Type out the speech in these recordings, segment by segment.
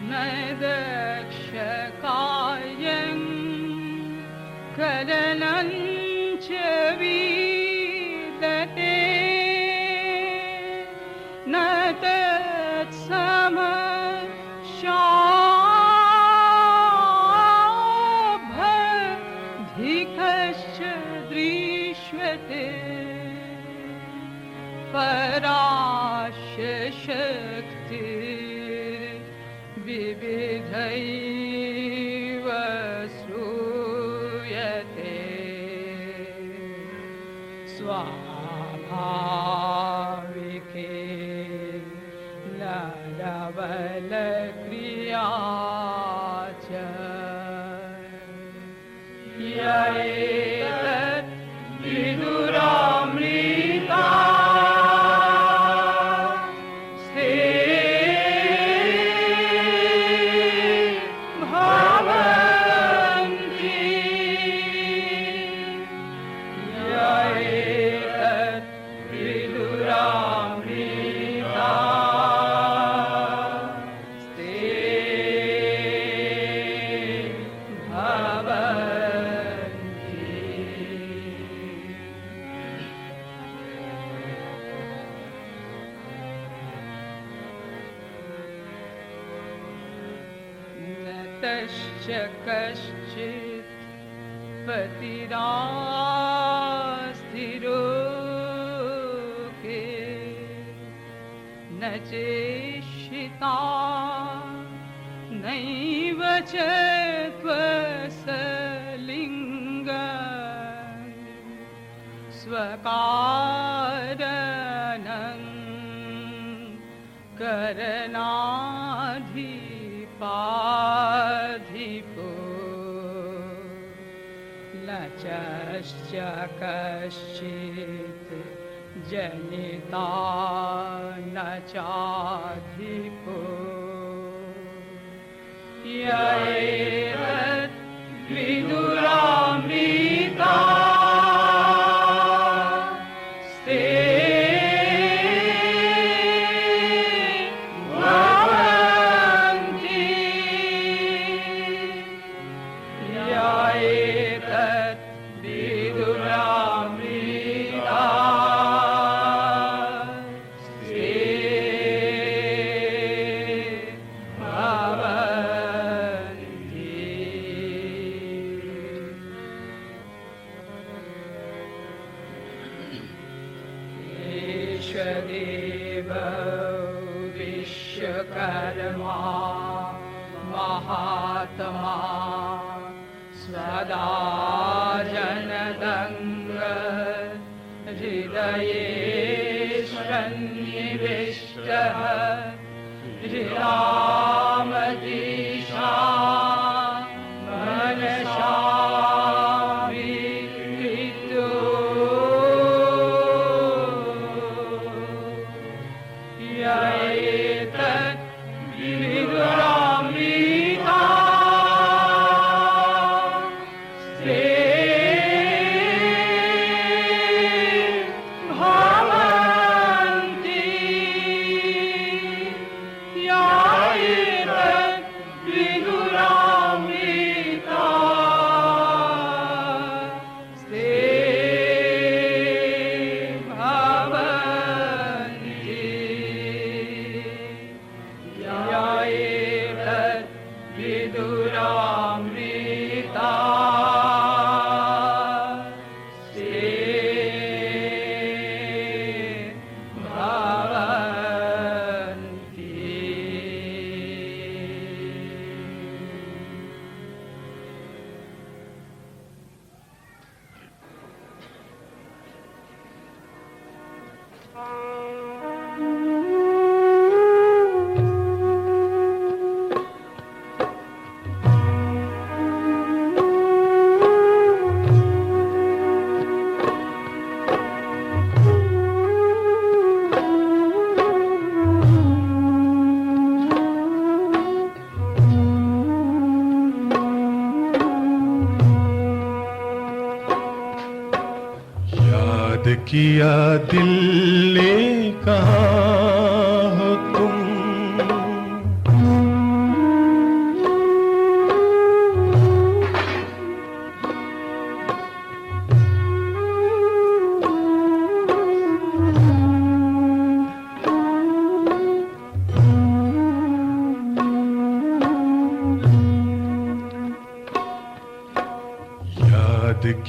न दक्षकायं कलनं च विदते न तत्समशाभधिकश्च दृश्यते परास्य शक्ति विविधैव श्रूयते स्वाभाविके ललबलक्रिया च एतत् विदुरामृता कश्चित् पतिरास्तिरोके न चेशिता नैव च त्वसलिङ्ग स्वकारणं करणाधिपाधिपो न चश्च कश्चित् जनिता न चाधिपो एतत् विदुरामृता देव विश्वकर्मा महात्मा स्वदा जनदङ्ग हृदये सन्निविष्टः हृदामदिशा मनसा किया दिल ने कहा हो तुम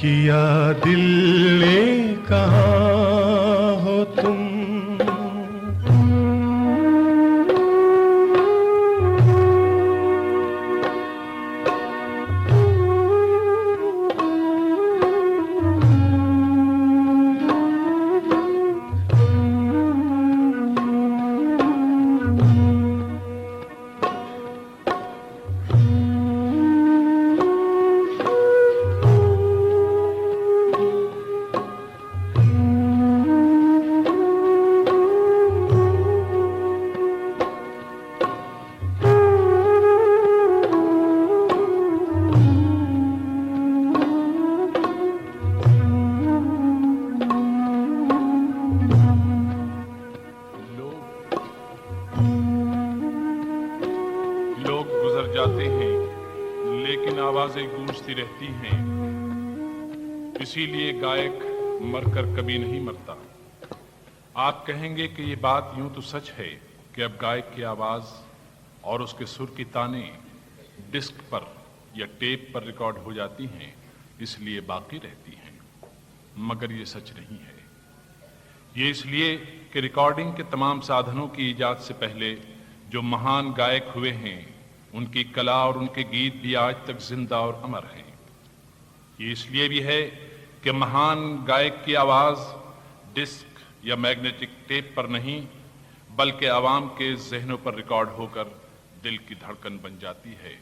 किया दिल ने कहाँ हो तुम। लोग गुजर जाते हैं लेकिन आवाजें गूंजती रहती हैं, इसीलिए गायक मरकर कभी नहीं मरता। आप कहेंगे कि ये बात यूं तो सच है कि अब गायक की आवाज और उसके सुर की ताने डिस्क पर या टेप पर रिकॉर्ड हो जाती हैं, इसलिए बाकी रहती हैं, मगर ये सच नहीं है। ये इसलिए कि रिकॉर्डिंग के तमाम साधनों की इजाद से पहले जो महान गायक हुए हैं, उनकी कला और उनके गीत भी आज तक जिंदा और अमर हैं। ये इसलिए भी है कि महान गायक की आवाज डिस्क या मैग्नेटिक टेप पर नहीं बल्कि आवाम के जहनों पर रिकॉर्ड होकर दिल की धड़कन बन जाती है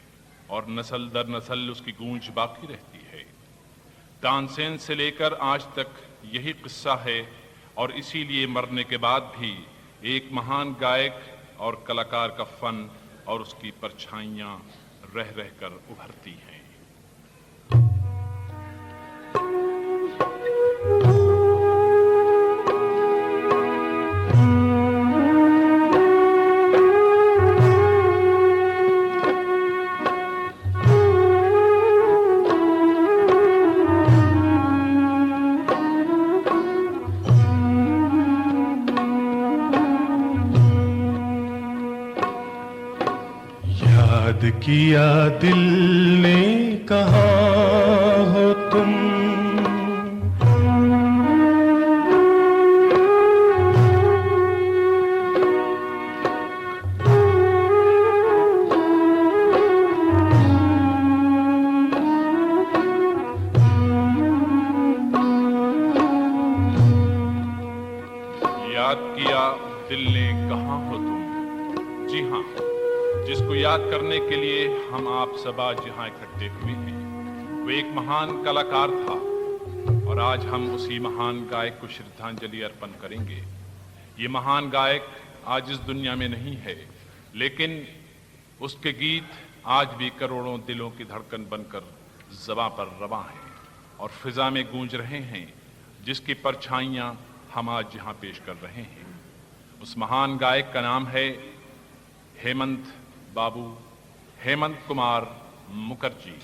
और नस्ल दर नस्ल उसकी गूंज बाकी रहती है। तानसेन से लेकर आज तक यही किस्सा है और इसीलिए मरने के बाद भी एक महान गायक और कलाकार का फन और उसकी परछाइयां रह रहकर उभरती हैं। याद किया दिल ने कहाँ हो तुम। याद किया दिल ने कहाँ हो तुम। जी हाँ, जिसको याद करने के लिए हम आप सब आज यहाँ इकट्ठे हुए हैं, वो एक महान कलाकार था और आज हम उसी महान गायक को श्रद्धांजलि अर्पण करेंगे। ये महान गायक आज इस दुनिया में नहीं है, लेकिन उसके गीत आज भी करोड़ों दिलों की धड़कन बनकर ज़बां पर रवां हैं और फिजा में गूंज रहे हैं, जिसकी परछाइयाँ हम आज यहाँ पेश कर रहे हैं। उस महान गायक का नाम है हेमंत बाबू, हेमंत कुमार मुखर्जी।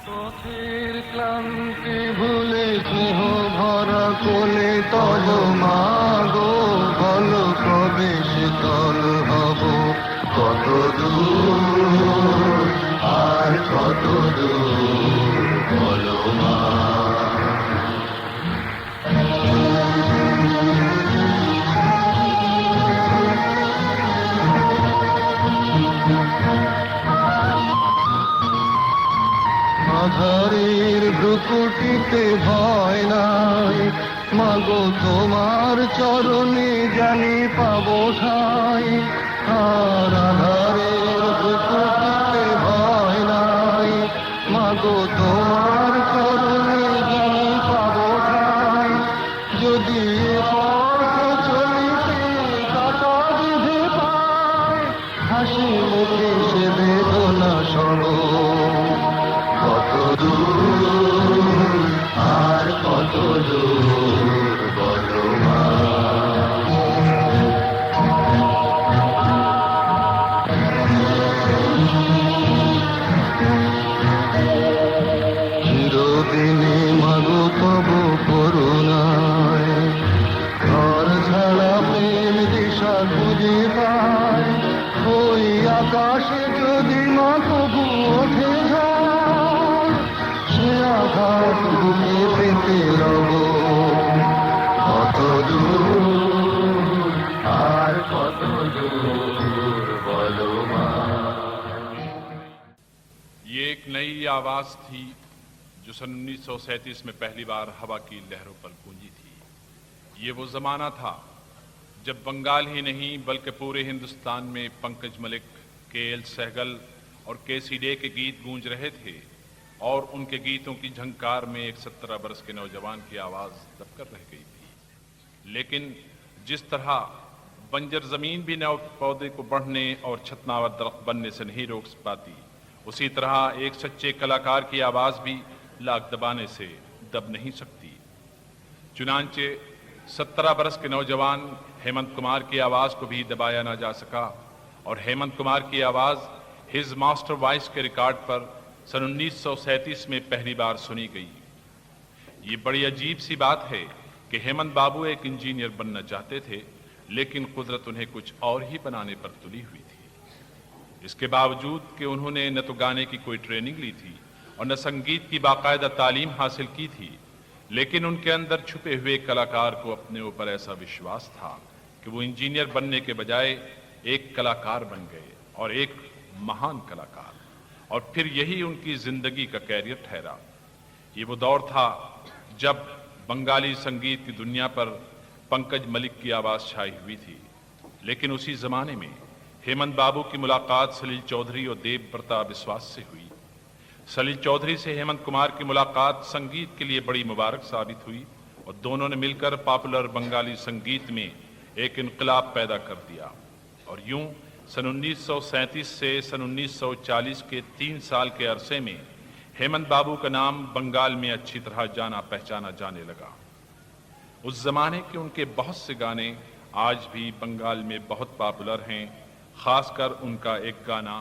পথের ক্লান্তি ভুলে স্নেহ ভরা কোলে তব মাগো, বলো কবে শীতল হব, কত দূর আর কত দূর বলো মা। আধারের ভ্রুকুটিতে ভয় নাই, মাগো তোমার চরণে জানি পাবো ঠাই। আর আধারের ভ্রুকুটিতে ভয় নাই, মাগো তোমার চরণে জানি পাবো ঠাই। যদি পথ চলিতে কাটা বিধে পায়, হাসি মুখে সে বেদনা সরো, কত দূর আর কত দূর বলো মা। চিরদিনে মাগো তব করুণায়, ঘর ছাড়া প্রেম দিশা খুঁজে পায়। ওই আকাশে যদি মা তবু ওঠে ঝড়, সে দূর, আর কত দূর বলো মা। ये एक नई आवाज थी जो सन 1937 में पहली बार हवा की लहरों पर गूंजी थी। ये वो जमाना था जब बंगाल ही नहीं बल्कि पूरे हिंदुस्तान में पंकज मलिक, के.एल. सहगल और के.सी. डे के गीत गूंज रहे थे और उनके गीतों की झंकार में एक 17 बरस के नौजवान की आवाज दबकर रह गई थी। लेकिन जिस तरह बंजर जमीन भी नए पौधे को बढ़ने और छतनावर दरख्त बनने से नहीं रोक पाती, उसी तरह एक सच्चे कलाकार की आवाज भी लाख दबाने से दब नहीं सकती। चुनांचे 17 बरस के नौजवान हेमंत कुमार की आवाज को भी दबाया ना जा सका और हेमंत कुमार की आवाज हिज मास्टर वॉइस के रिकॉर्ड पर सन 1937 में पहली बार सुनी गई। ये बड़ी अजीब सी बात है कि हेमंत बाबू एक इंजीनियर बनना चाहते थे, लेकिन कुदरत उन्हें कुछ और ही बनाने पर तुली हुई थी। इसके बावजूद कि उन्होंने न तो गाने की कोई ट्रेनिंग ली थी और न संगीत की बाकायदा तालीम हासिल की थी, लेकिन उनके अंदर छुपे हुए कलाकार को अपने ऊपर ऐसा विश्वास था कि वो इंजीनियर बनने के बजाय एक कलाकार बन गए और एक महान कलाकार, और फिर यही उनकी जिंदगी का कैरियर ठहरा। ये वो दौर था जब बंगाली संगीत की दुनिया पर पंकज मलिक की आवाज छाई हुई थी, लेकिन उसी जमाने में हेमंत बाबू की मुलाकात सलील चौधरी और देवव्रता विश्वास से हुई। सलील चौधरी से हेमंत कुमार की मुलाकात संगीत के लिए बड़ी मुबारक साबित हुई और दोनों ने मिलकर पॉपुलर बंगाली संगीत में एक इनकलाब पैदा कर दिया। और यूं सन 1937 से सन 1940 के 3 साल के अरसे में हेमंत बाबू का नाम बंगाल में अच्छी तरह जाना पहचाना जाने लगा। उस जमाने के उनके बहुत से गाने आज भी बंगाल में बहुत पॉपुलर हैं, खासकर उनका एक गाना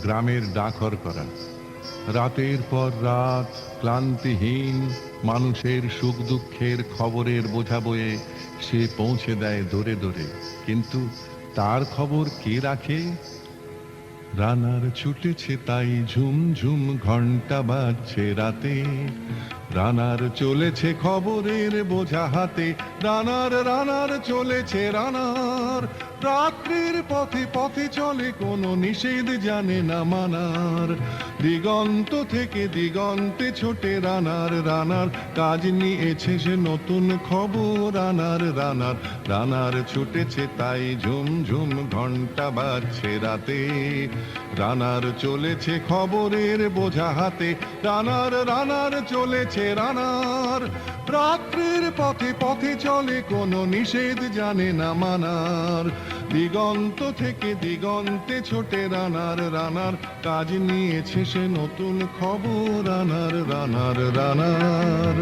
গ্রামের ডাকর করা। রাতের পর রাত ক্লান্তিহীন মানুষের সুখ দুঃখের খবরের বোঝা বয়ে সে পৌঁছে দেয় দূরে দূরে, কিন্তু তার খবর কে রাখে? রানার ছুটেছে তাই ঝুম ঝুম ঘন্টা বাজছে রাতে, রানার চলেছে খবরের বোঝা হাতে, রানার রানার চলেছে রানার, রাত্রির পথে পথে চলে কোনো নিষেধ জানে না মানার, দিগন্ত থেকে দিগন্তে ছোটে রানার, রানার কাজ নিয়েছে সে নতুন খবর, রানার রানার রানার ছুটেছে তাই ঝুম ঝুম ঘন্টা বাজছে রাতে, রানার চলেছে খবরের বোঝা হাতে, রানার রানার চলেছে রানার, রাত্রির পথে পথে চলে কোনো নিষেধ জানে না মানার, দিগন্ত থেকে দিগন্তে ছোটে রানার, রানার কাজ নিয়েছে সে নতুন খবর, রানার রানার রানার।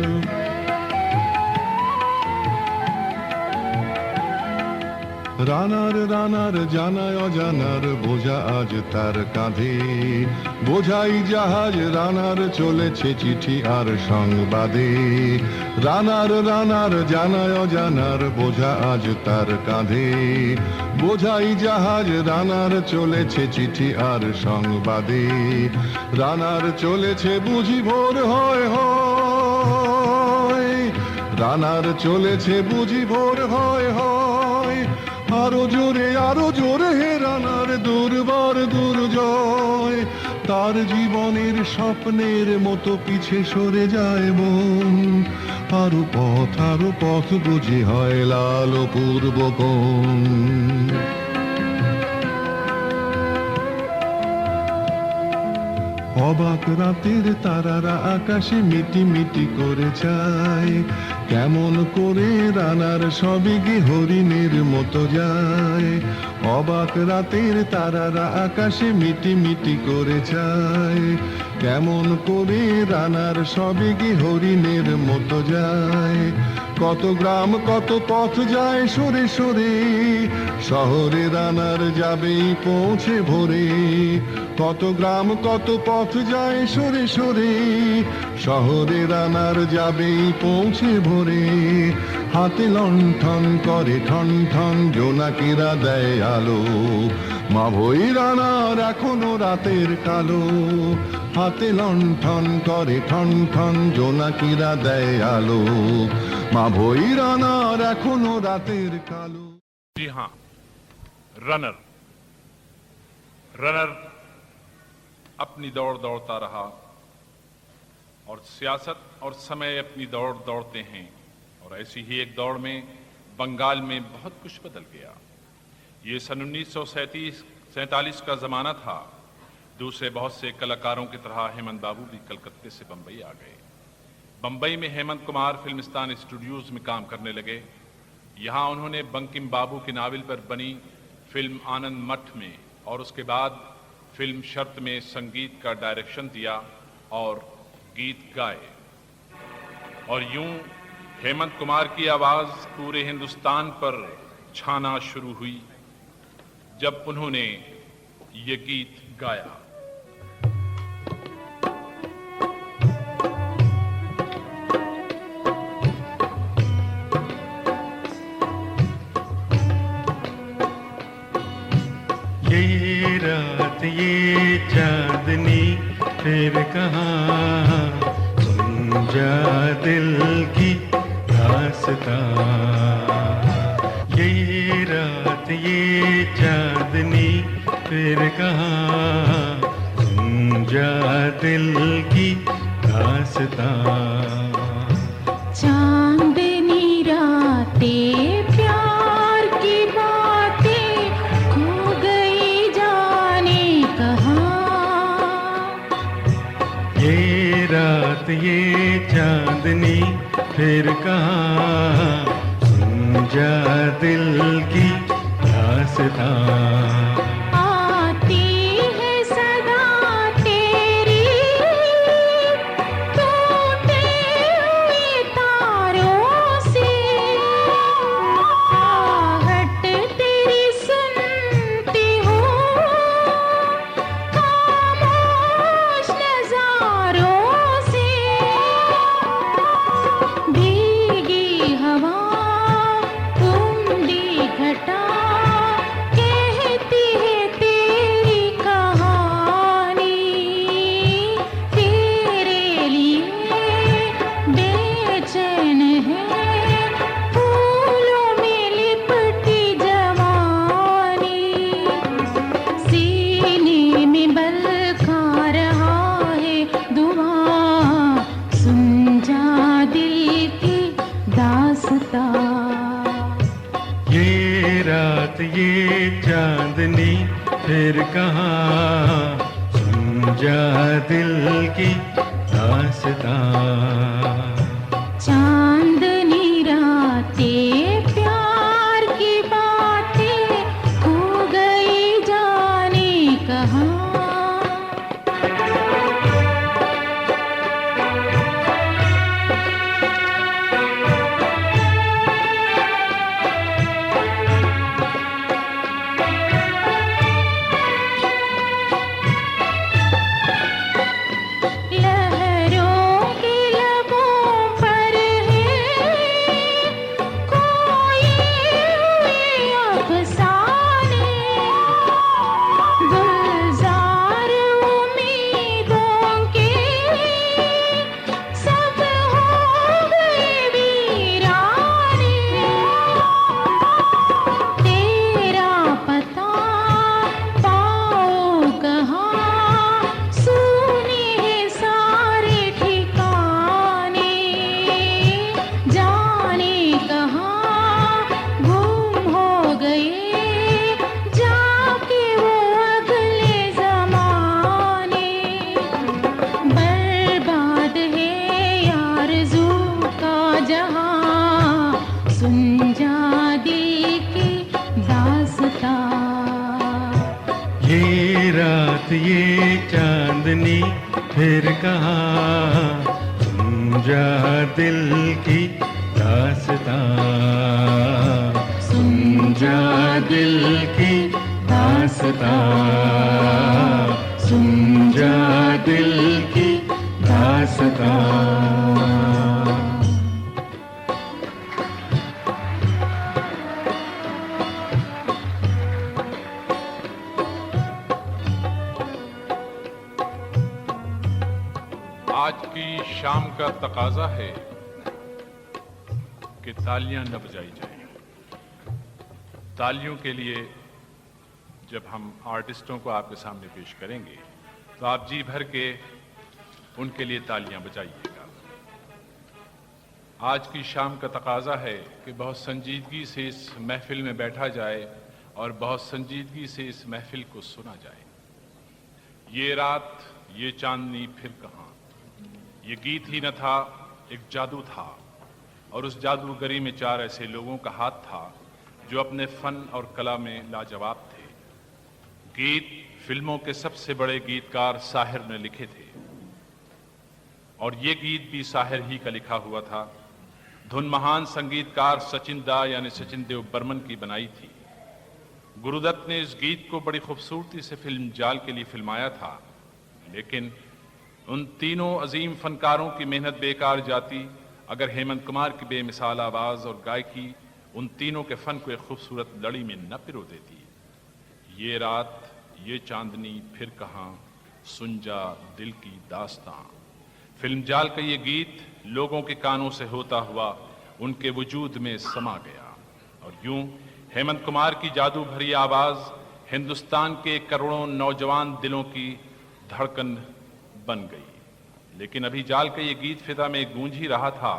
রানার রানার জানায় অজানার বোঝা আজ তার কাঁধে, বোঝাই জাহাজ রানার চলেছে চিঠি আর সংবাদে, রানার রানার জানায় অজানার বোঝা আজ তার কাঁধে, বোঝাই জাহাজ রানার চলেছে চিঠি আর সংবাদে, রানার চলেছে বুঝি ভোর হয় হয়, রানার চলেছে বুঝি ভোর হয় হয়, আরো জোরে হে রানার দুর্বার দুর্জয়, তার জীবনের স্বপ্নের মতো পিছে সরে যায় মন, আরো পথ বুঝি হয় লাল পূর্ব কোণ। অবাক রাতের তারারা আকাশে মিটি মিটি করে যায়, কেমন করে রানার সবে গে হরিণের মতো যায়, অবাক রাতের তারারা আকাশে মিটি মিটি করে যায়, কেমন করে রানার সবে গে হরিণের মতো যায়, কত গ্রাম কত পথ যায় সরে সরে, শহরে রানার যাবেই পৌঁছে ভোরে, কত গ্রাম কত পথ যায় সরে সরে, শহরে রানার যাবেই পৌঁছে ভোরে, হাতে লণ্ঠন করে ঠন ঠন জোনাকিরা দেয় আলো, মা ভই রানার এখনো রাতের কালো, হাতে লণ্ঠন করে ঠন ঠন, জোনাকিরা দেয় আলো, মা ভৈরনার এখনো রাতের কালো। जी हाँ, रनर रनर अपनी दौड़ दौड़ता रहा और सियासत और समय अपनी दौड़ दौड़ते हैं, और ऐसी ही एक दौड़ में बंगाल में बहुत कुछ बदल गया। ये सन 1947 का ज़माना था। दूसरे बहुत से कलाकारों की तरह हेमंत बाबू भी कलकत्ते से बम्बई आ गए। बम्बई में हेमंत कुमार फिल्मिस्तान स्टूडियोज में काम करने लगे। यहाँ उन्होंने बंकिम बाबू की नावल पर बनी फिल्म आनंद मठ में और उसके बाद फिल्म शर्त में संगीत का डायरेक्शन दिया और गीत गाए। और यूं हेमंत कुमार की आवाज़ पूरे हिंदुस्तान पर छाना शुरू हुई जब उन्होंने ये गीत गाया। ये रात ये चांदनी फिर कहाँ, सुन जा दिल की दास्तां। ये रात ये चांदनी फिर कहाँ, सुन जा दिल की दास्तां। चांदनी रातें प्यार की बातें खो गई जाने कहाँ। ये रात ये चांदनी फिर कहाँ, सुन जा दिल की दास्तां। आती है सदा तेरी टूटे हुए तारों से, आहट तेरी सुनती हूँ खामोश नज़ारों से। भीगी हवा उमड़ी घटा कहती है तेरी कहानी, तेरे लिए बेचैन है फूलों में लिपटी जवानी। सीने में बल खा रहा है धुआं, सुन जा दिल की दास्तां। ये रात ये चांदनी फिर कहाँ, सुन जा दिल की दास्तां। चांदनी रातें प्यार की बातें खो गई जाने कहाँ। लहरों के लबों पर है खोए हुए अफसाने, गुलजार उम्मीदों के सब हो गए वीराने। तेरा पता पाओ कहाँ, सुने हैं सारे ठिकाने। जाने कहाँ गुम हो गए जाके वो अगले ज़माने। बर्बाद है आरज़ू का जहाँ, सुन जा दिल की दास्तां। ये रात ये चांदनी फिर कहाँ, सुन जा दिल की दास्तां। सुन जा दिल की दास्तां, सुन जा दिल की दास्तां। की शाम का तकाजा है कि तालियां न बजाई जाएं। तालियों के लिए जब हम आर्टिस्टों को आपके सामने पेश करेंगे तो आप जी भर के उनके लिए तालियां बजाइएगा। आज की शाम का तकाजा है कि बहुत संजीदगी से इस महफिल में बैठा जाए और बहुत संजीदगी से इस महफिल को सुना जाए। ये रात, ये चांदनी फिर कहाँ, ये गीत ही न था, एक जादू था, और उस जादूगरी में चार ऐसे लोगों का हाथ था जो अपने फन और कला में लाजवाब थे। गीत फिल्मों के सबसे बड़े गीतकार साहिर ने लिखे थे और ये गीत भी साहिर ही का लिखा हुआ था। धुन महान संगीतकार सचिन दा यानी सचिन देव बर्मन की बनाई थी। गुरुदत्त ने इस गीत को बड़ी खूबसूरती से फिल्म जाल के लिए फिल्माया था, लेकिन उन तीनों अजीम फनकारों की मेहनत बेकार जाती अगर हेमंत कुमार की बेमिसाल आवाज और गायकी उन तीनों के फन को एक खूबसूरत लड़ी में न पिरो देती। ये रात, ये चांदनी फिर कहाँ, सुन जा दिल की दास्तां। फिल्म जाल का ये गीत लोगों के कानों से होता हुआ उनके वजूद में समा गया और यूं हेमंत कुमार की जादू भरी आवाज हिंदुस्तान के करोड़ों नौजवान दिलों की धड़कन बन गई। लेकिन अभी जाल का ये गीत फिदा में गूंज ही रहा था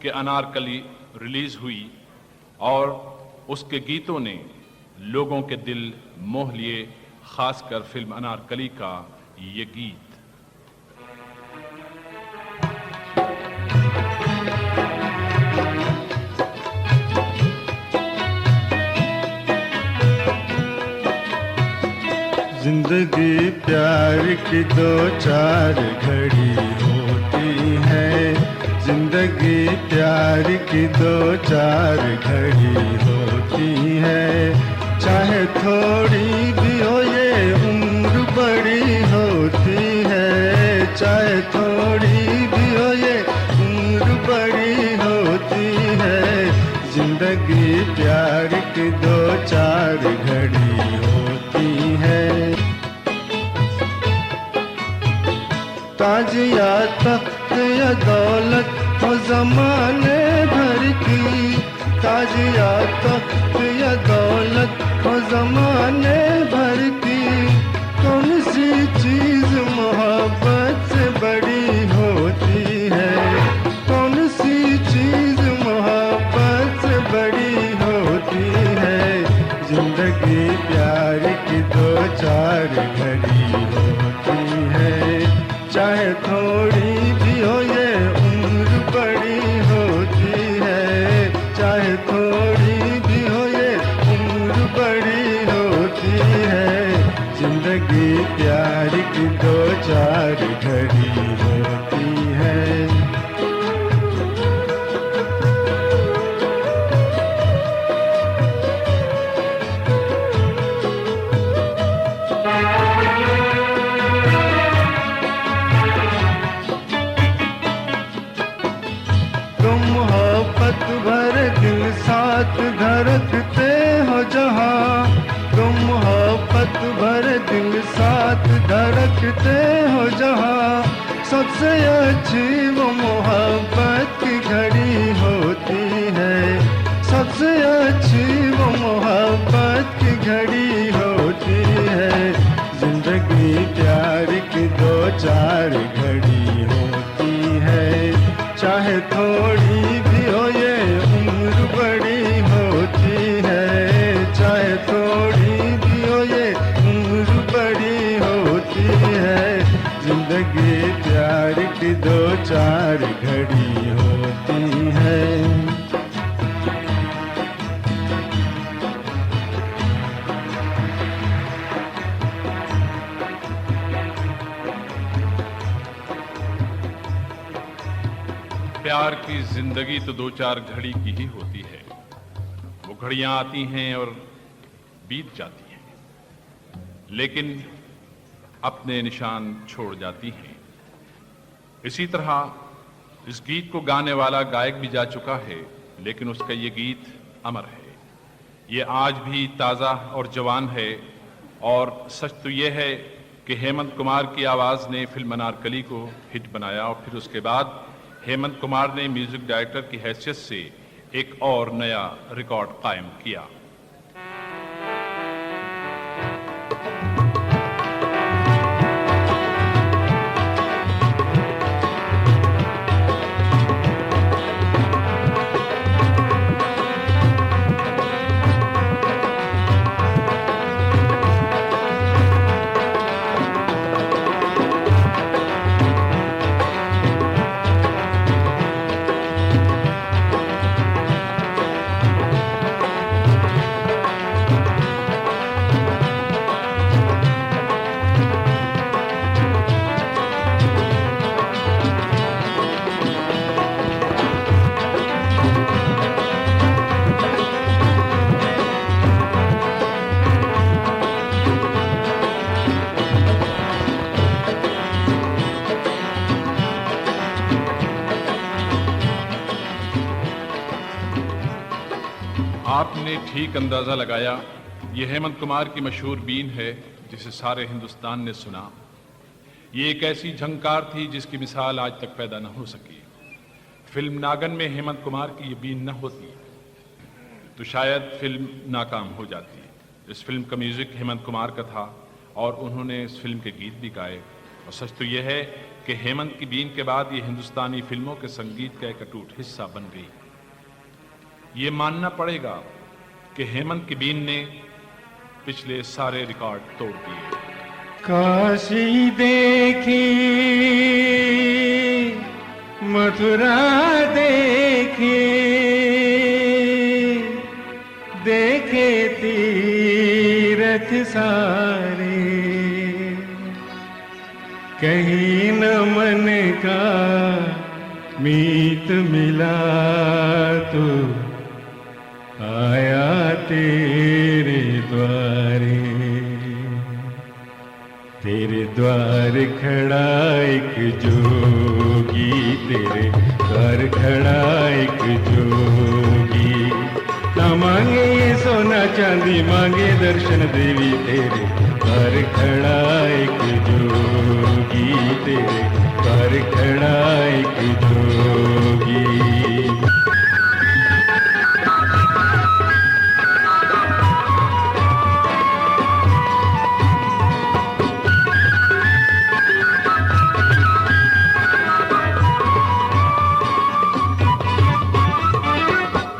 कि अनारकली रिलीज हुई और उसके गीतों ने लोगों के दिल मोह लिए, खासकर फिल्म अनारकली का ये गीत। जिंदगी प्यार की दो चार घड़ी होती है, जिंदगी प्यार की दो चार घड़ी होती है। चाहे थोड़ी भी हो ये उम्र बड़ी होती है, चाहे थोड़ी भी हो ये उम्र बड़ी होती है। जिंदगी प्यार की दो चार घड़ी होती है। ताज या तख्त या दौलत हो ज़माने भर की, ताज या तख्त या दौलत हो ज़माने भर की। कौन सी चीज़ मोहब्बत से बड़ी होती है, कौन सी चीज़ मोहब्बत से बड़ी होती है। जिंदगी प्यार की दो चार घड़ी होती है। चाहे थोड़ी भी हो ये उम्र बड़ी होती है, चाहे थोड़ी भी हो ये उम्र बड़ी होती है। जिंदगी प्यार की दो चार घड़ी होती है। दिल साथ धड़कते हो जहाँ, तुम मोहब्बत भरे दिल साथ धड़कते हो जहाँ। सबसे अच्छी वो मोहब्बत की घड़ी होती है, सबसे अच्छी वो मोहब्बत की घड़ी होती है। जिंदगी प्यार की दो चार घड़ी होती है। चाहे थोड़ी भी हो ये उम्र बड़ी होती है, चाहे थोड़ी भी हो ये उम्र बड़ी होती है। जिंदगी प्यार की दो चार घड़ी होती है। प्यार की जिंदगी तो दो चार घड़ी की ही होती है। वो घड़ियां आती हैं और बीत जाती हैं, लेकिन अपने निशान छोड़ जाती हैं। इसी तरह इस गीत को गाने वाला गायक भी जा चुका है, लेकिन उसका ये गीत अमर है। ये आज भी ताज़ा और जवान है और सच तो ये है कि हेमंत कुमार की आवाज़ ने फिल्म अनारकली को हिट बनाया और फिर उसके बाद हेमंत कुमार ने म्यूजिक डायरेक्टर की हैसियत से एक और नया रिकॉर्ड कायम किया। आपने ठीक अंदाजा लगाया, ये हेमंत कुमार की मशहूर बीन है जिसे सारे हिंदुस्तान ने सुना। ये एक ऐसी झंकार थी जिसकी मिसाल आज तक पैदा न हो सकी। फिल्म नागन में हेमंत कुमार की ये बीन न होती तो शायद फिल्म नाकाम हो जाती। इस फिल्म का म्यूजिक हेमंत कुमार का था और उन्होंने इस फिल्म के गीत भी गाए। और सच तो यह है कि हेमंत की बीन के बाद ये हिंदुस्तानी फिल्मों के संगीत का एक अटूट हिस्सा बन गई। ये मानना पड़ेगा कि हेमंत की बीन ने पिछले सारे रिकॉर्ड तोड़ दिए। काशी देखी, मथुरा देखी, देखे तीरथ सारे, कहीं न मन का मीत मिला तो आया तेरे द्वारे। तेरे द्वार खड़ा एक जोगी, तेरे द्वार खड़ा एक जोगी। ना मांगे ये सोना चांदी, मांगे दर्शन देवी। तेरे द्वार खड़ा एक जोगी, तेरे द्वार खड़ा एक जोगी।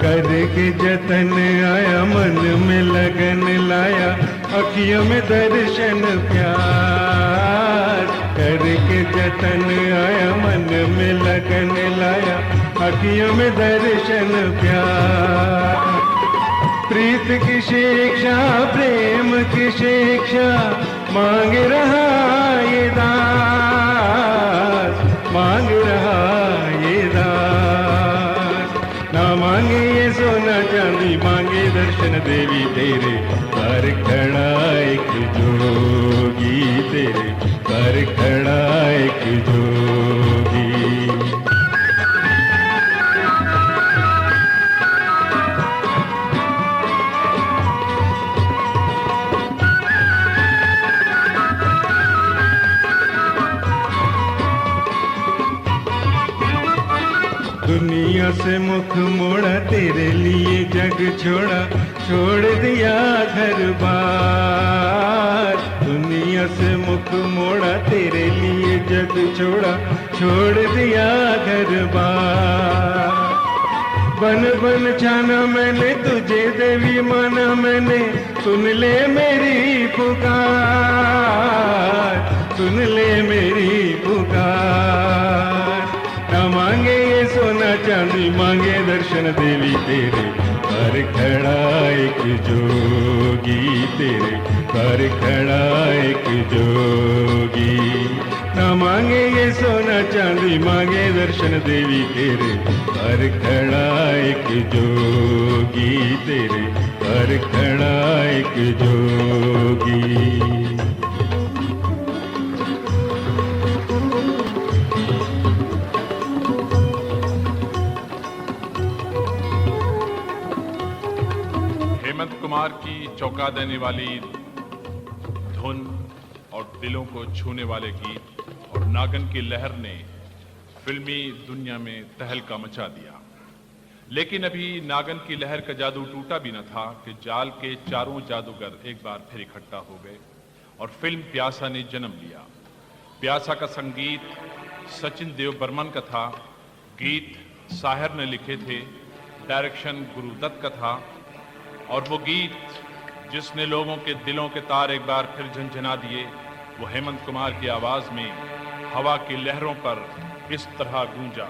करके जतन आया, मन में लगन लाया, अखियों में दर्शन प्यार। करके जतन आया, मन में लगन लाया, अखियों में दर्शन प्यार। प्रीत की शिक्षा, प्रेम की शिक्षा मांग रहा ये दास, मांग रहा ये दास। ना मांगे ये सोना चांदी, मांगे दर्शन देवी। तेरे द्वार खड़ा एक जोगी, तेरे द्वार खड़ा एक जोगी। दुनिया से मुख मोड़ा, तेरे लिए जग छोड़ा, छोड़ दिया घर बार। दुनिया से मुख मोड़ा, तेरे लिए जग छोड़ा, छोड़ दिया घर बार। बन बन छाना मैंने तुझे देवी, माना मैंने, सुन ले मेरी पुकार, सुन ले मेरी पुकार। ना मांगे ये सोना चांदी, मांगे दर्शन देवी। तेरे द्वार खड़ा एक जोगी, तेरे द्वार खड़ा एक जोगी। ना मांगे ये सोना चांदी, मांगे दर्शन देवी। तेरे द्वार खड़ा एक जोगी, तेरे द्वार खड़ा एक जोगी। हेमंत कुमार की चौंका देने वाली धुन और दिलों को छूने वाले गीत और नागन की लहर ने फिल्मी दुनिया में तहलका मचा दिया। लेकिन अभी नागन की लहर का जादू टूटा भी न था कि जाल के चारों जादूगर एक बार फिर इकट्ठा हो गए और फिल्म प्यासा ने जन्म लिया। प्यासा का संगीत सचिन देव बर्मन का था, गीत साहिर ने लिखे थे, डायरेक्शन गुरुदत्त का था और वो गीत जिसने लोगों के दिलों के तार एक बार फिर झंझना दिए वो हेमंत कुमार की आवाज में हवा की लहरों पर इस तरह गूंजा।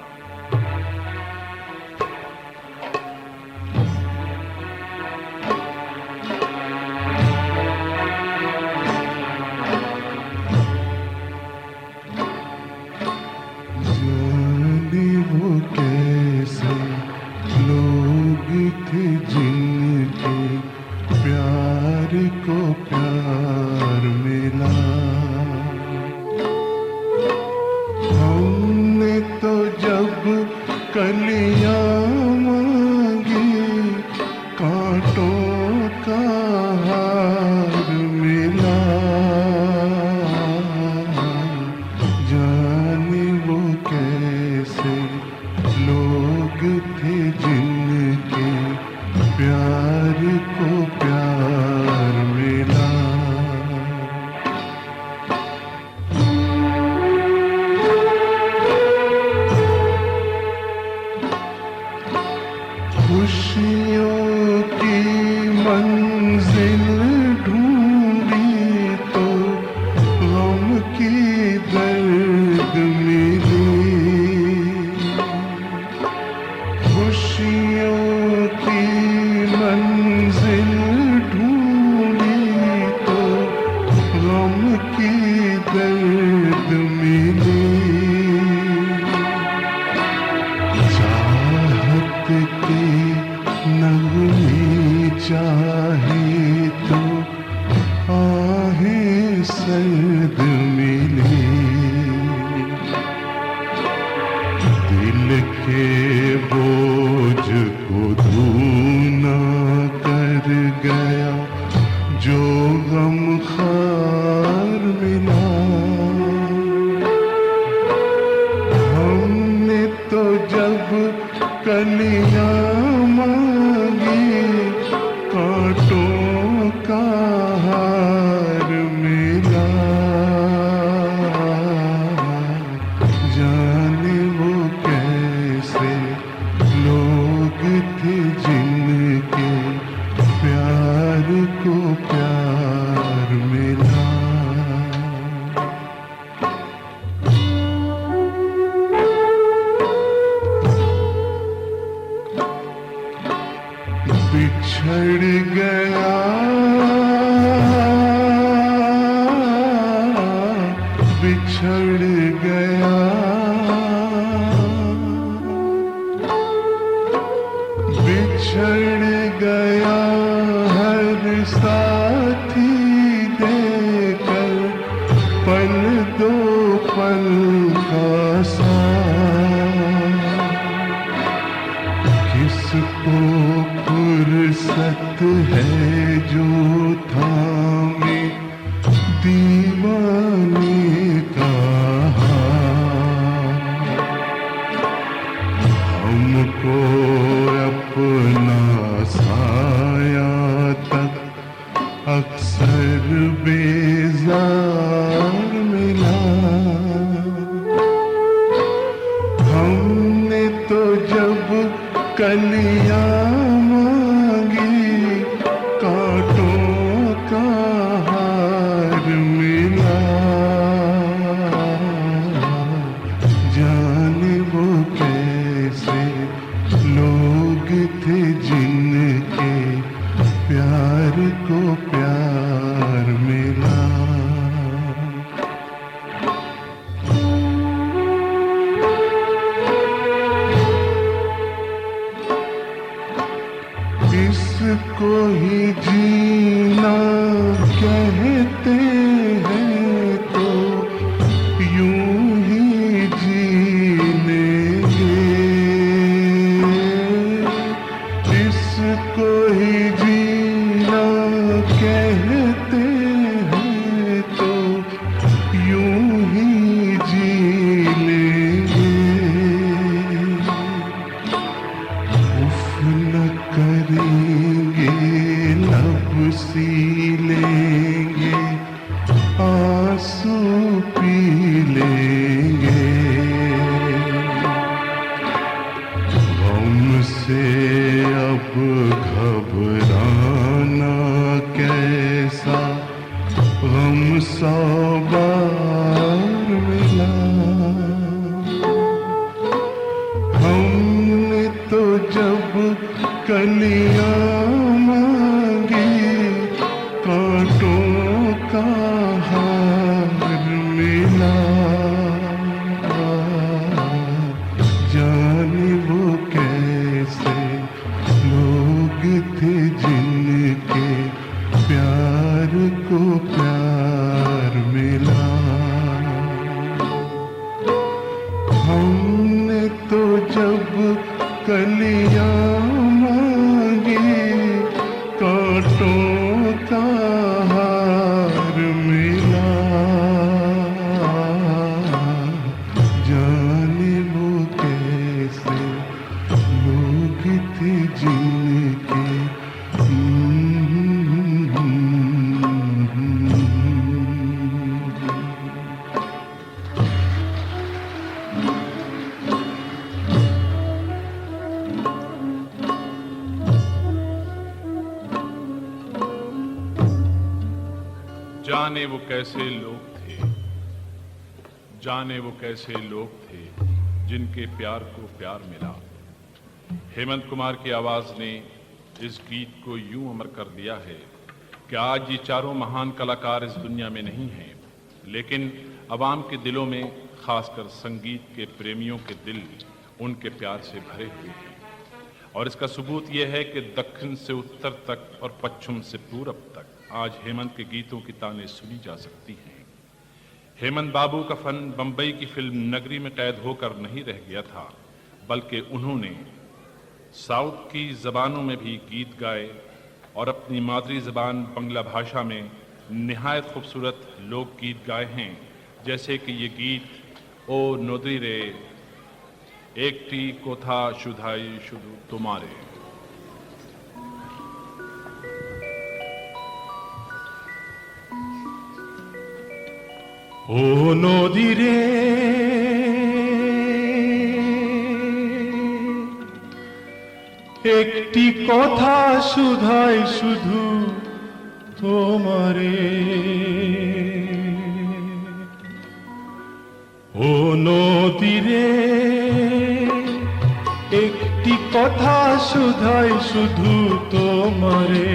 सी लेंगे आंसू पी लेंगे हमसे अब घबराना कैसा हम 100 बार मिला हमने तो जब कलियां मांगी कांटों का हार मिला जाने वो कैसे लोग थे जिनके प्यार को प्यार मिला हमने तो जब कलियां मांगी कांटों का हार मिला जाने वो कैसे लोग थे जिनके जाने वो कैसे लोग थे, जाने वो कैसे लोग थे जिनके प्यार को प्यार मिला। हेमंत कुमार की आवाज ने इस गीत को यूं अमर कर दिया है कि आज ये चारों महान कलाकार इस दुनिया में नहीं हैं, लेकिन अवाम के दिलों में, खासकर संगीत के प्रेमियों के दिल उनके प्यार से भरे हुए हैं। और इसका सबूत यह है कि दक्षिण से उत्तर तक और पश्चिम से पूरब तक आज हेमंत के गीतों की तानें सुनी जा सकती हैं। हेमंत बाबू का फन बंबई की फिल्म नगरी में कैद होकर नहीं रह गया था, बल्कि उन्होंने साउथ की जबानों में भी गीत गाए और अपनी मादरी जबान बंगला भाषा में निहायत खूबसूरत लोकगीत गाए हैं, जैसे कि ये गीत ओ नोदरी रे एकटी कोथा शुधाई शुधु तुम्हारे। ओ नदी रे একটি কথা শুধাই শুধু তোমারে ও নদী রে একটি কথা শুধাই শুধু তোমারে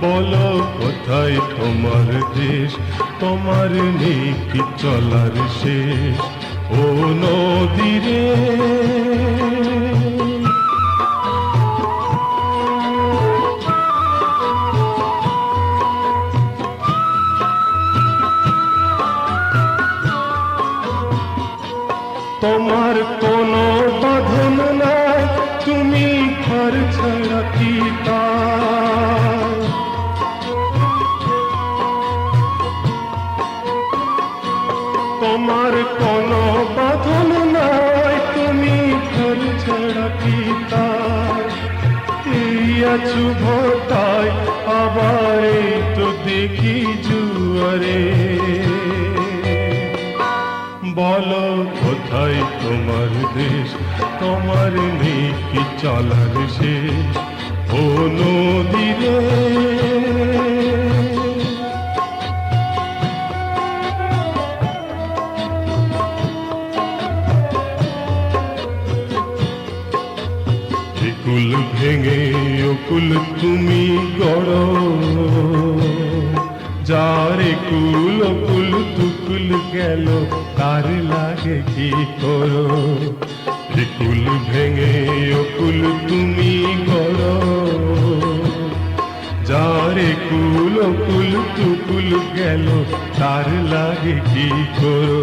বলো কোথায় তোমার দেশ তোমার নেই কি চলার শেষ ও নদী রে তোমার কোনো বাঁধন নাই তুমি ঘর ছাড়া কি তোমার কোনো বাঁধন নাই তুমি ঘর ছাড়া কি এই আছু ভোটায় আবার এই তো দেখি জুয়ারে বলো কোথায় তোমার দেশ তোমার নেই কি চলার শেষ ও নদী রে কুল ভেঙে অকুল তুমি গড় যারে কুল অকুল তুকুল গেল তার লাগে কি করো কুল ভেঙে অকুল তুমি গড় যারে কুল অকুল তুকুল গেল তার লাগে কি করো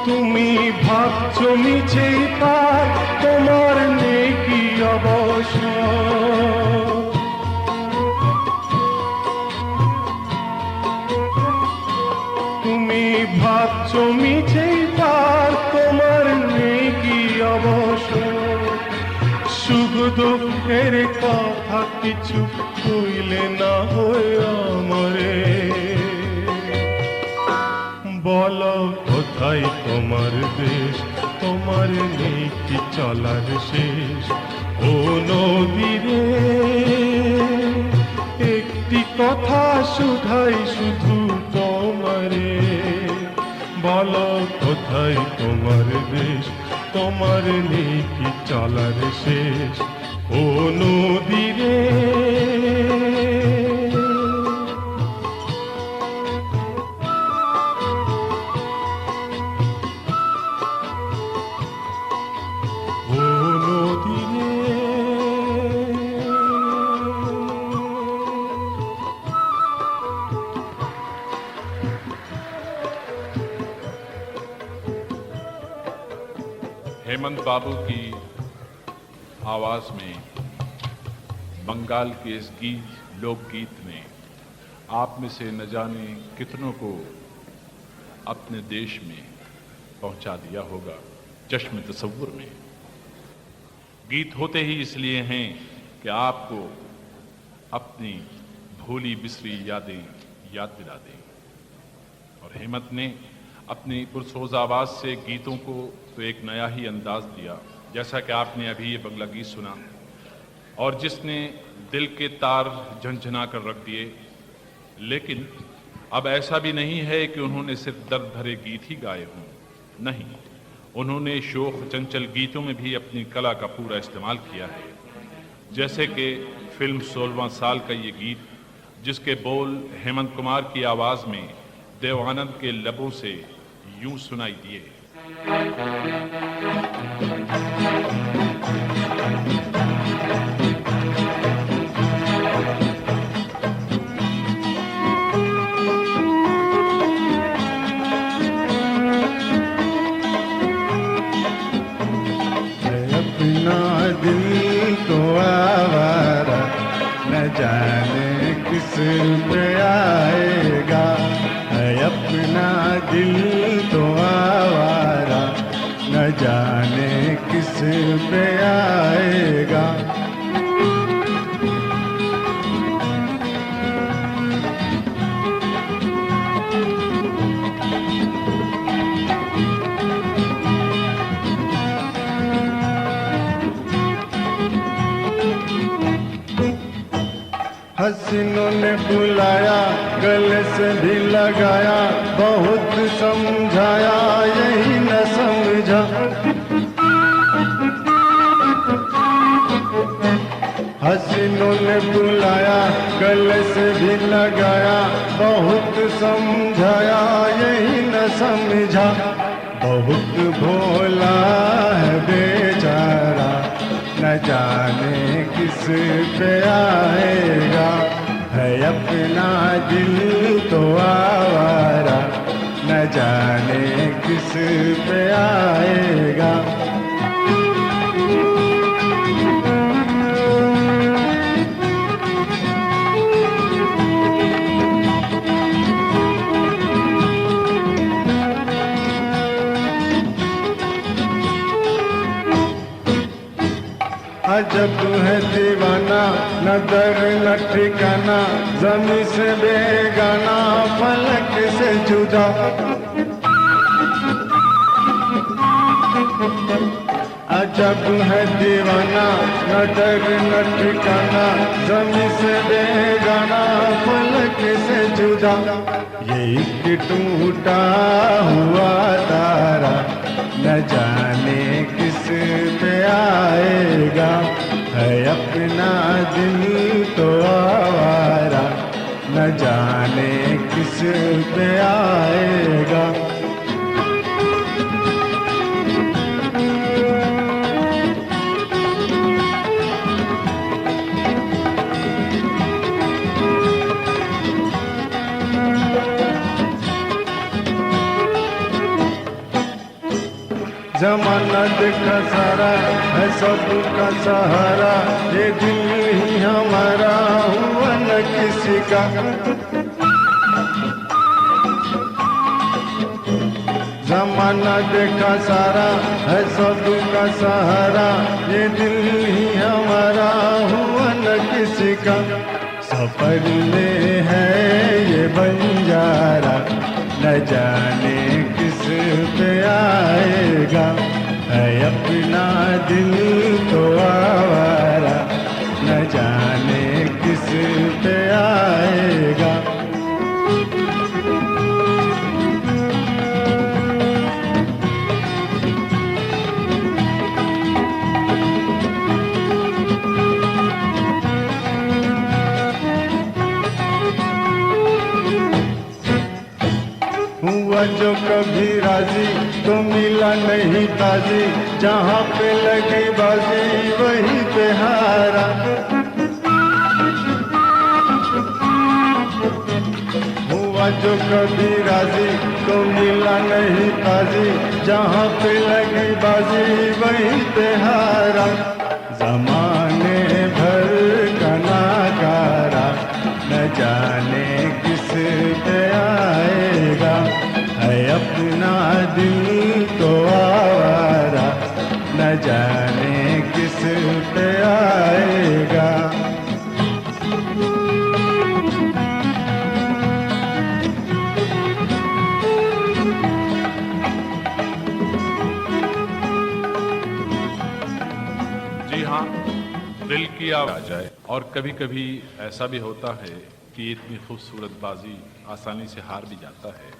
তুমি ভাবছো মিছে পায় তোমার নেই কি অবসর ভাবছো মিছেই পার তোমার নেই কি অবসর সুখ দুঃখের কথা কিছু কইলে না হয় আমারে বলো কোথায় তোমার দেশ তোমার নেই কি চলার শেষ ও নদীরে একটি কথা শুধাই শুধু তোমারে বলো কোথায় তোমার দেশ তোমার নেই কি চলার শেষ ও নদীরে हेमंत बाबू की आवाज में बंगाल के इस लोकगीत ने आप में से न जाने कितनों को अपने देश में पहुंचा दिया होगा चश्म तसव्वुर में। गीत होते ही इसलिए हैं कि आपको अपनी भूली बिसरी यादें याद दिला दें और हेमंत ने अपनी पुरसोज आवाज से गीतों को तो एक नया ही अंदाज दिया जैसा कि आपने अभी ये बंगला गीत सुना और जिसने दिल के तार झंझना कर रख दिए। लेकिन अब ऐसा भी नहीं है कि उन्होंने सिर्फ दर्द भरे गीत ही गाए हों, नहीं, उन्होंने शोख चंचल गीतों में भी अपनी कला का पूरा इस्तेमाल किया है। जैसे कि फिल्म 16वां साल का ये गीत जिसके बोल हेमंत कुमार की आवाज में देवानंद के लबों से यूं सुनाई दिए। अपना दिल तो आवारा न जाने किस पे आएगा है अपना दिल तो आवारा न जाने किस पे आएगा हसीनों ने बुलाया गले से भी लगाया बहुत समझाया यही न समझा हसीनों ने बुलाया गले से भी लगाया बहुत समझाया यही न समझा बहुत भोला है बेचारा न जाने किस पे आएगा है अपना दिल तो आवारा न जाने किस पे आएगा अजब है दीवाना न दर न ठिकाना ज़मीं से बेगाना फलक से जुदा अजब है दीवाना न दर न ठिकाना ज़मीं से बेगाना फलक से जुदा ये एक टूटा हुआ तारा न जाने किस पे आएगा है अपना दिल तो आवारा न जाने किस पे आएगा जमाना देखा सारा है सबका सहारा ये दिल ही हमारा हुआ न किसी का जमाना देखा सारा है सब का सहारा, ये दिल ही हमारा हुआ न किसी का, सफर में है ये बंजारा, न जाने किस पे आएगा, है अपना दिल तो आवारा, न जाने किस पे आएगा। हुआ जो कभी राजी तो मिला नहीं ताजी, जहाँ पे लगी बाजी वहीं पे हारा। हुआ जो कभी राजी तो मिला नहीं ताजी, जहाँ पे लगी बाजी वहीं पे हारा। जमाने भर का नाकारा, न जाने किस पे आएगा, है अपना दिल तो आवारा, न जाने किस पे आएगा। जी हाँ, दिल की आवाज आ जाए। और कभी कभी ऐसा भी होता है कि इतनी खूबसूरत बाजी आसानी से हार भी जाता है,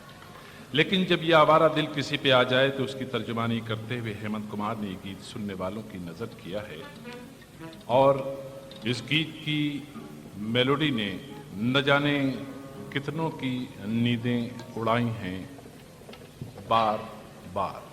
लेकिन जब ये आवारा दिल किसी पे आ जाए तो उसकी तर्जुमानी करते हुए हेमंत कुमार ने ये गीत सुनने वालों की नजर किया है। और इस गीत की मेलोडी ने न जाने कितनों की नींदें उड़ाई हैं बार बार।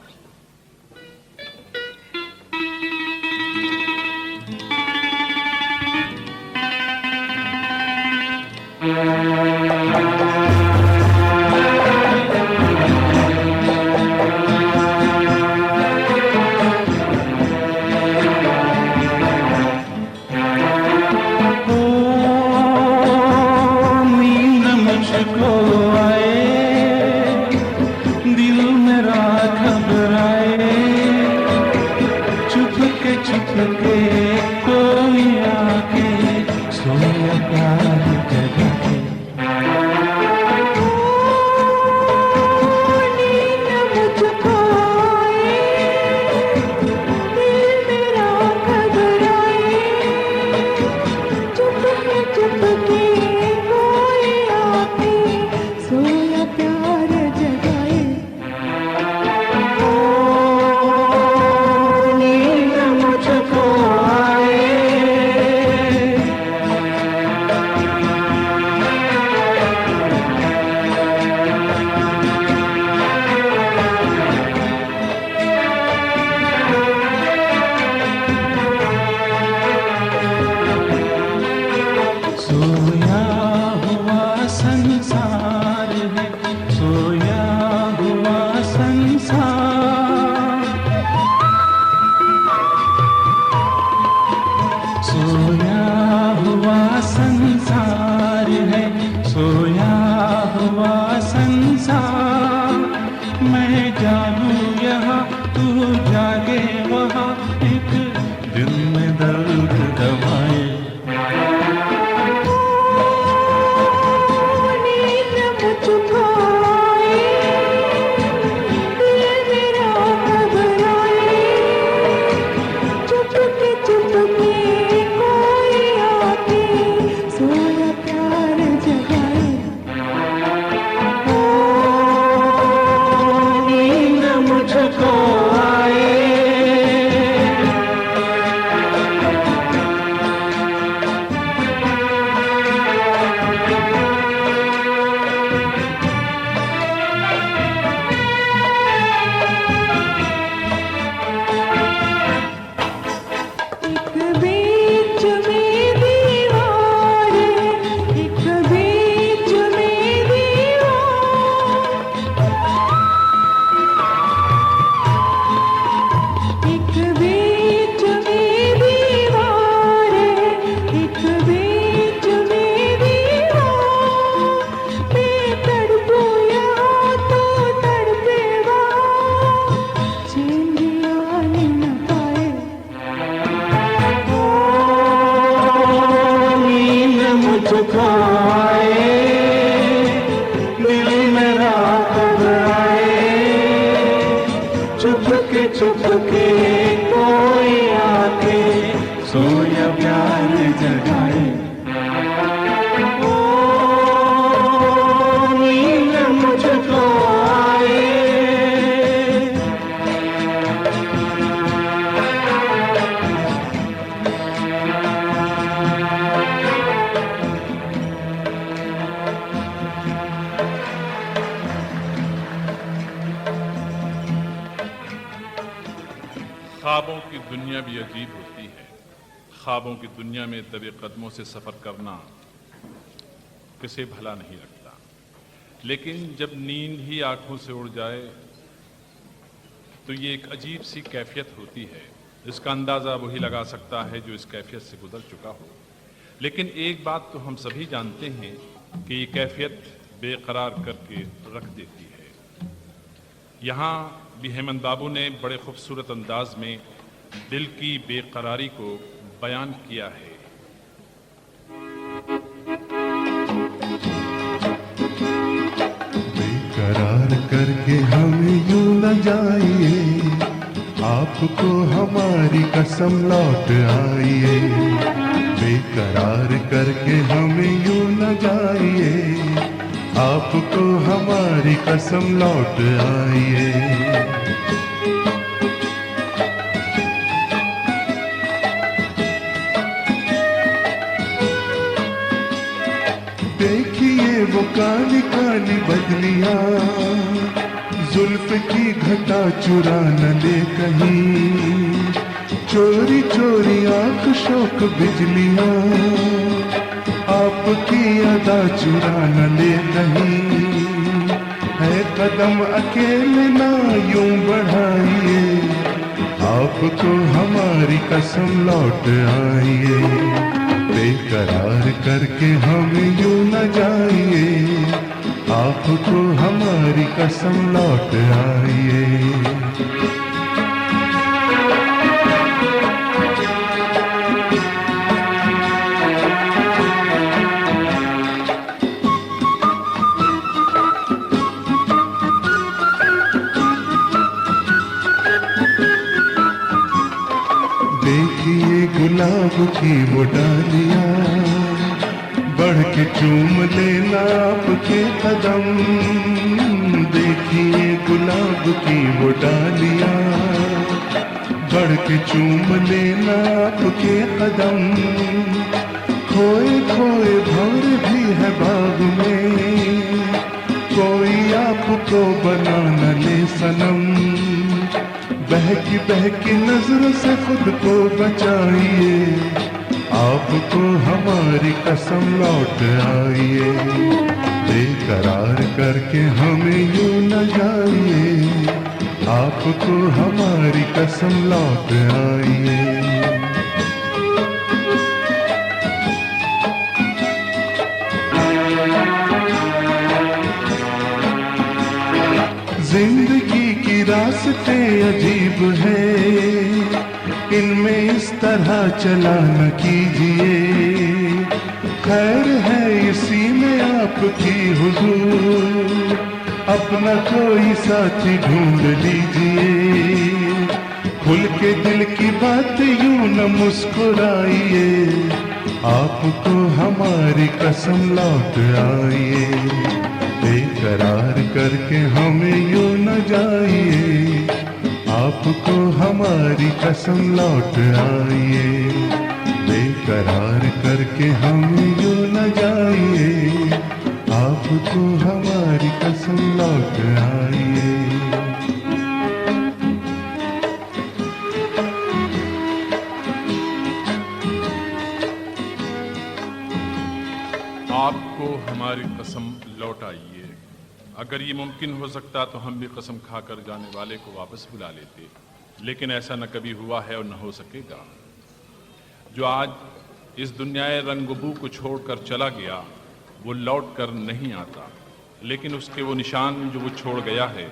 छुप के कोई आके सोया प्यार जगाए। ओ नींद मुझको आए। ख्वाबों की दुनिया भी अजीब होती है। ख्वाबों की दुनिया में दबे कदमों से सफ़र करना किसे भला नहीं लगता, लेकिन जब नींद ही आंखों से उड़ जाए तो ये एक अजीब सी कैफियत होती है। इसका अंदाज़ा वही लगा सकता है जो इस कैफियत से गुजर चुका हो। लेकिन एक बात तो हम सभी जानते हैं कि ये कैफियत बेकरार करके रख देती है। यहाँ भी हेमंत बाबू ने बड़े खूबसूरत अंदाज में दिल की बेकरारी को बयान किया है। बेकरार करके हमें यूं न जाइए, आपको हमारी कसम लौट आइए। बेकरार करके हमें यूं न जाइए, आपको हमारी कसम लौट आइए। देखिए वो काली काली बदलियां, जुल्फ की घटा चुरा न ले कहीं। चोरी चोरी आंख शोक बिजलियां, आपकी अदा चुरा न ले कहीं। है कदम अकेले ना यूं बढ़ाइए, आपको हमारी कसम लौट आइए। बेकरार करके हमें यूं न जाइए, आपको हमारी कसम लौट आइए। देखिए गुलाब की वो डालियां, बढ़ के चूम लेना आपके कदम। देखिए गुलाब की वो डालियां, बढ़ के चूम लेना आपके कदम। खोए खोए भंवर भी है बाग में, कोई आपको बना न ले सनम। बहकी नजरों से खुद को बचाइए, आपको हमारी कसम लौट आइए। बेकरार करके हमें यूं न जाइए, आपको हमारी कसम लौट आइए। जिंदगी की रास्ते अजीब है, इनमें इस तरह चला न कीजिए। खैर है इसी में आपकी हुजूर, अपना कोई साथी ढूंढ लीजिए। खुल के दिल की बात यूं न मुस्कुराइए, आपको हमारी कसम लौट आइए। बेकरार करके हमें यूं न जाइए, आपको हमारी कसम लौट आइए। बेकरार करके हमें यूं न जाइए, आपको हमारी कसम लौट आइए। आपको हमारी कसम लौट आइए। अगर ये मुमकिन हो सकता तो हम भी कसम खाकर जाने वाले को वापस बुला लेते, लेकिन ऐसा न कभी हुआ है और न हो सकेगा। जो आज इस दुनियाए रंगबू को छोड़कर चला गया वो लौट कर नहीं आता, लेकिन उसके वो निशान जो वो छोड़ गया है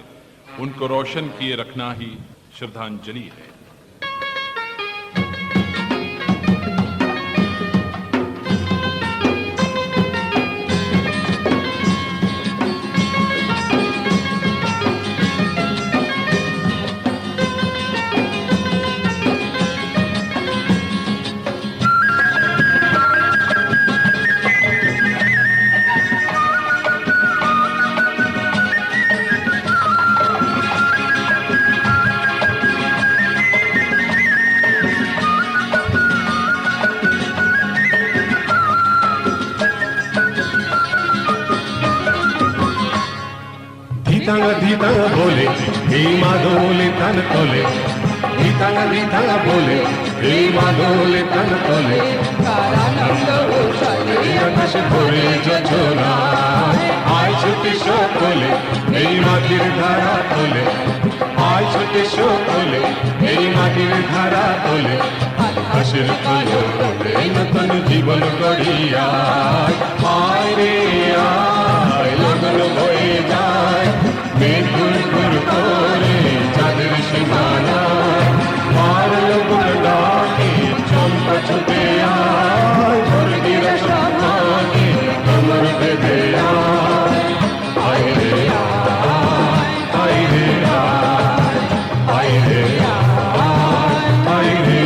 उनको रोशन किए रखना ही श्रद्धांजलि है। धितांग बोले भीमा डोले तन तोले धितांग बोले भीमा डोले तन तोले कारानंद उछले আকাশ ভরে যোজনা আয় ছুটে সকলে এই মাটির ধারা তোলে আয় ছুটে সকলে এই মাটির ধারা তোলে আকাশের আলো তোলে নতুন জীবন গড়িয়া আয় রে আয় লগন বয়ে যায় মেঘ ঘুর ঘুর করে চাঁদের সীমানায় আর লগন ডাকে চম্পা ছুটে আয় ভোরগির সমানে কমর বেঁধে আয় রে আয় রে আয় রে আয় রে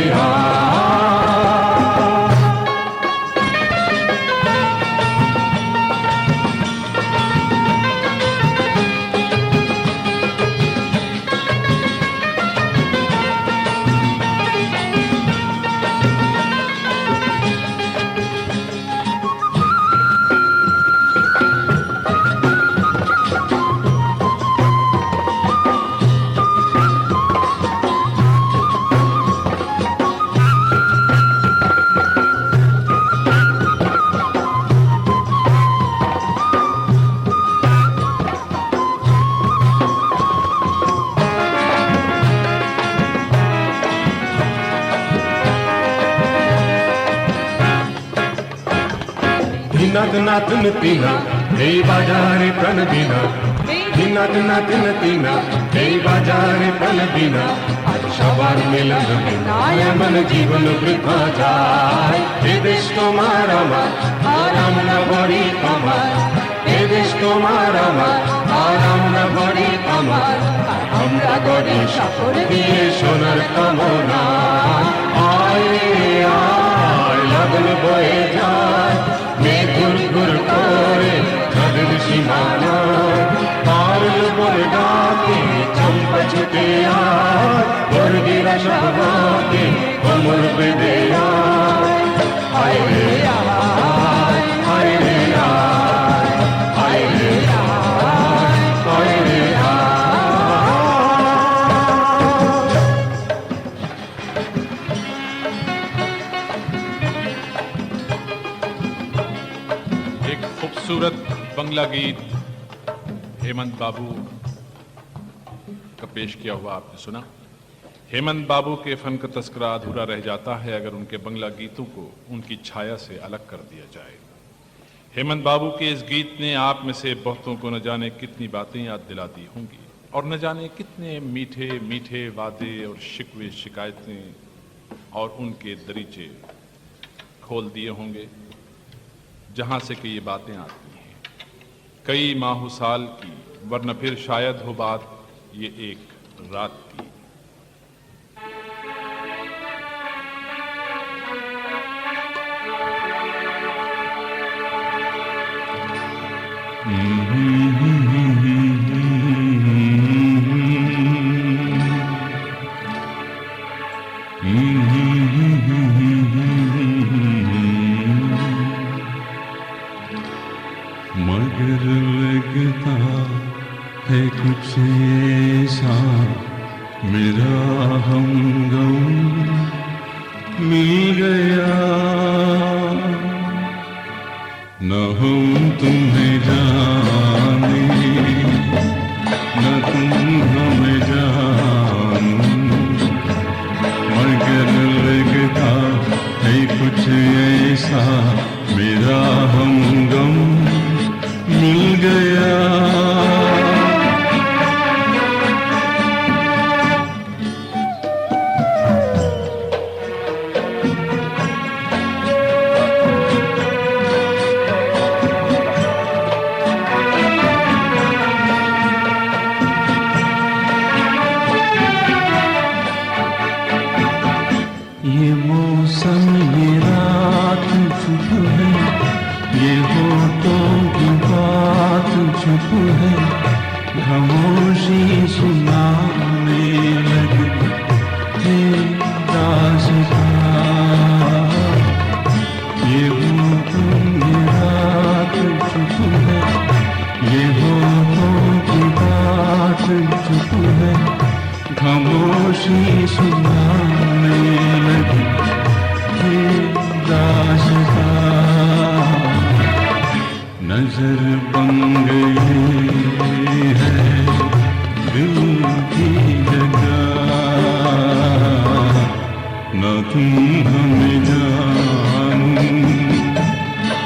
নাথন তিনা এই বাজারে প্রাণ বিনা নাথন তিনা এই বাজারে প্রাণ বিনা আজ সবার মিলন বিনা এমন জীবন বৃথা যায় এ দেশ তোমার আমার আর আমরা বড়ি আমার এ দেশ তোমার আমার আর আমরা বড়ি আমার আমরা গড়ি সাফর দিয়ে সোনার কামনা আয় রে আয় লগন বয়ে যায় মেঘ ঘুর ঘুর করে চাঁদের সীমানা পার বলে ডাকে চম্পা ছুটে আয় বর্গিরা সভাকে কোমর বেঁধে আয় রে আয় আয় রে আয় আয় রে আয় রে एक खूबसूरत बंगला गीत हेमंत बाबू का पेश किया हुआ आपने सुना। हेमंत बाबू के फन का तस्करा अधूरा रह जाता है अगर उनके बंगला गीतों को उनकी छाया से अलग कर दिया जाए। हेमंत बाबू के इस गीत ने आप में से बहुतों को न जाने कितनी बातें याद दिला दी होंगी और न जाने कितने मीठे मीठे वादे और शिकवे शिकायतें और उनके दरीचे खोल दिए होंगे जहां से कि ये बातें आती हैं कई माह साल की, वरना फिर शायद हो बात ये एक रात की। मगर लगता है कुछ ऐसा मेरा हमगम मिल गया न हम तुम्हें जाने न तुम हमें जानो मगर लगता है कुछ ऐसा मेरा हमगम मिल गया। ये मौसम ये रात चुप है ये होठों की बात चुप है खामोशी सुनाने लगती दास्तां ये मौसम ये रात चुप है ये होठों की बात खुशी सुनाने लगी ये दास्तां। नजर बन गई है दिल की जगह, न तुम हमें जानो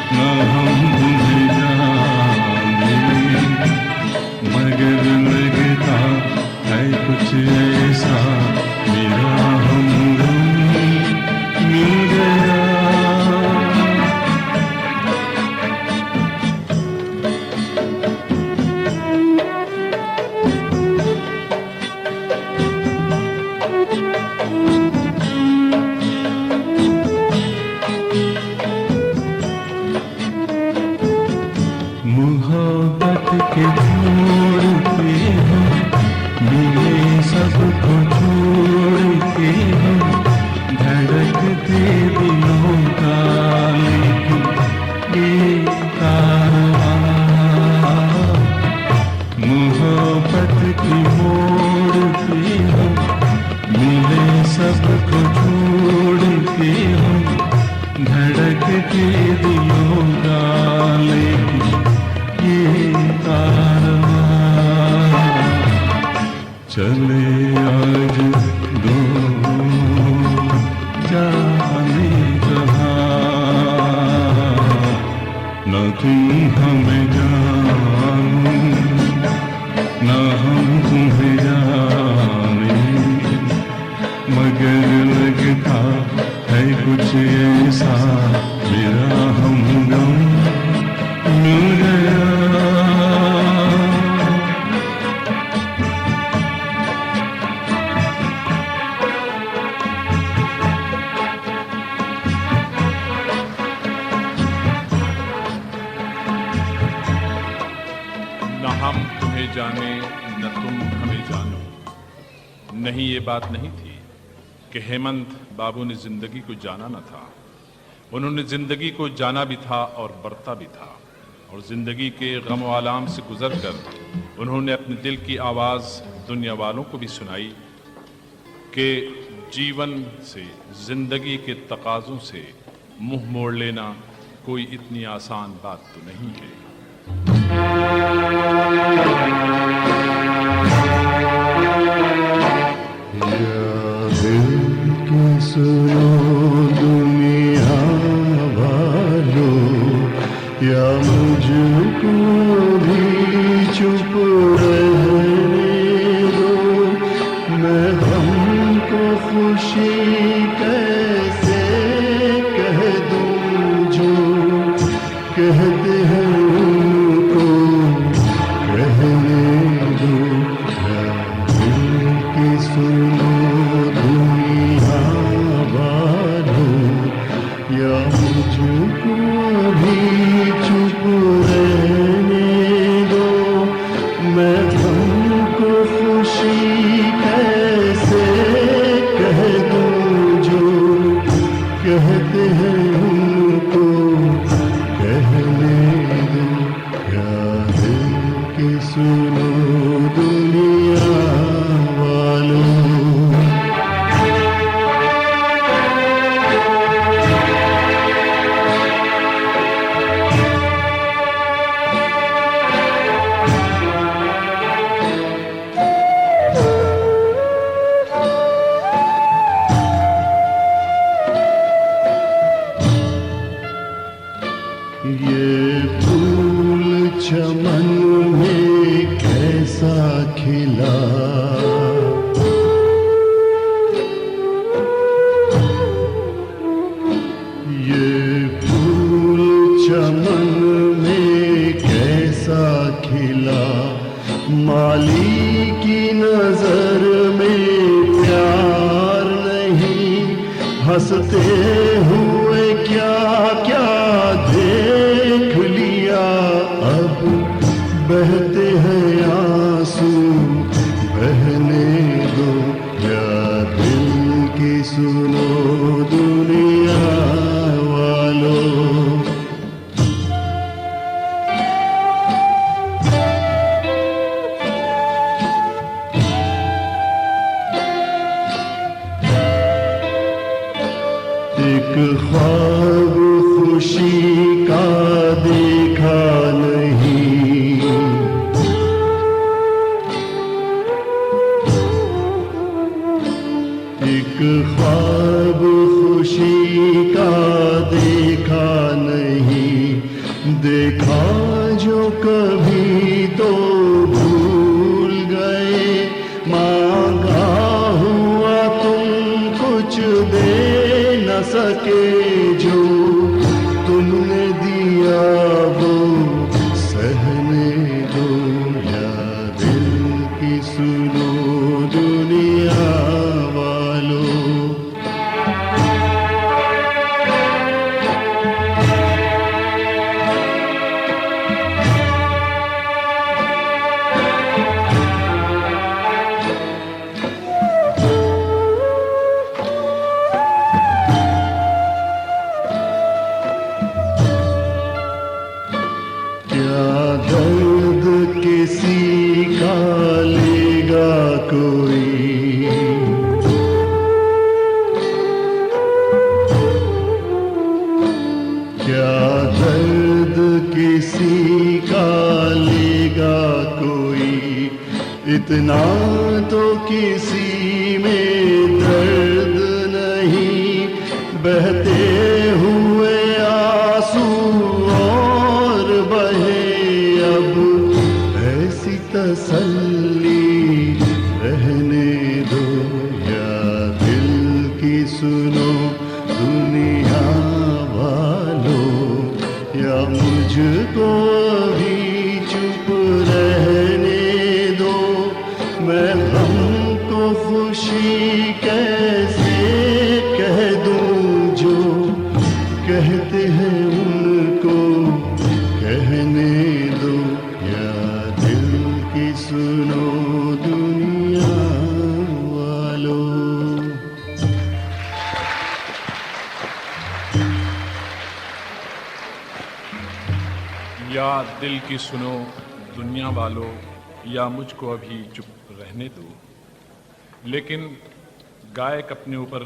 न हम तुम्हें जाने, मगर लगता है कुछ ऐसा मेरा हमदम मिल गया। मोहब्बत के छोड़ के हम मिले सबको छोड़ के हम धड़कते दिलों का लेकिन ये कारवां। मोहब्बत की मोड़ पे हम मिले सबको छोड़ के हम धड़कते दिलों का लेकिन ये कारवां। चले आज दो जाने कहाँ, न तुम हमें जानो न हम तुम्हें जाने, मगर लगता है कुछ ऐसा मेरा हमदम मिल गया। न हम तुम्हें जाने न तुम हमें जानो। नहीं, ये बात नहीं थी कि हेमंत बाबू ने जिंदगी को जाना न था। उन्होंने जिंदगी को जाना भी था और बरता भी था, और जिंदगी के गम व आलाम से गुजरकर उन्होंने अपने दिल की आवाज़ दुनिया वालों को भी सुनाई कि जीवन से, जिंदगी के तकाज़ों से मुंह मोड़ लेना कोई इतनी आसान बात तो नहीं है। सुनो दुनिया वालों, या मुझको भी चुप रहने दो, मैं हमको खुशी कैसे कह दूं जो कहते हैं उनको कहने दो। या दिल की सुनो दुनिया वालों, या मुझको भी चुप रहने दो, मैं हमको खुशी कैसे कह दूं जो कहते हैं उनको कहने दो। या दिल की सुनो दुनिया वालों। ये फूल चमन में कैसा खिला, ये फूल चमन में कैसा खिला, माली की नजर में प्यार नहीं, हंसते हुए क्या क्या देख लिया, अब बहते हैं आंसू बहने दो। या दिल की सुनो दुनिया वालों। कभी तो भूल गए, मांगा हुआ तुम कुछ दे न सके, जो तुमने दिया वो सहने दो, या दिल की सुनो दुनिया वालों। किसी का लेगा कोई, क्या दर्द किसी का लेगा कोई, इतना तो किसी में दर्द नहीं, बहते हुए आंसू और बहे अब ऐसी तसल्ली रहने दो, या दिल की सुनो दुनिया वालों, या मुझको अभी चुप रहने दो, मैं हमको खुशी कैसे कह दूं, जो कहते हैं उनको कहने दो, या दिल की सुनो दुनिया वालों। या दिल की सुनो दुनिया वालों, या मुझको अभी चुप रहने दो। लेकिन गायक अपने ऊपर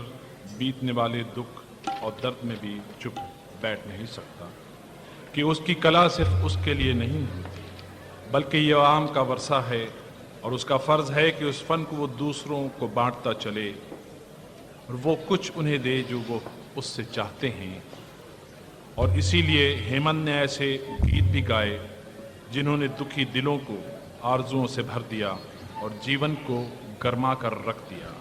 बीतने वाले दुख और दर्द में भी चुप बैठ नहीं सकता, कि उसकी कला सिर्फ उसके लिए नहीं होती, बल्कि ये आवाम का वर्षा है, और उसका फ़र्ज़ है कि उस फ़न को वो दूसरों को बांटता चले, और वो कुछ उन्हें दे जो वो उससे चाहते हैं। और इसीलिए हेमंत ने ऐसे गीत भी गाए जिन्होंने दुखी दिलों को आरजुओं से भर दिया और जीवन को गरमा कर रख दिया।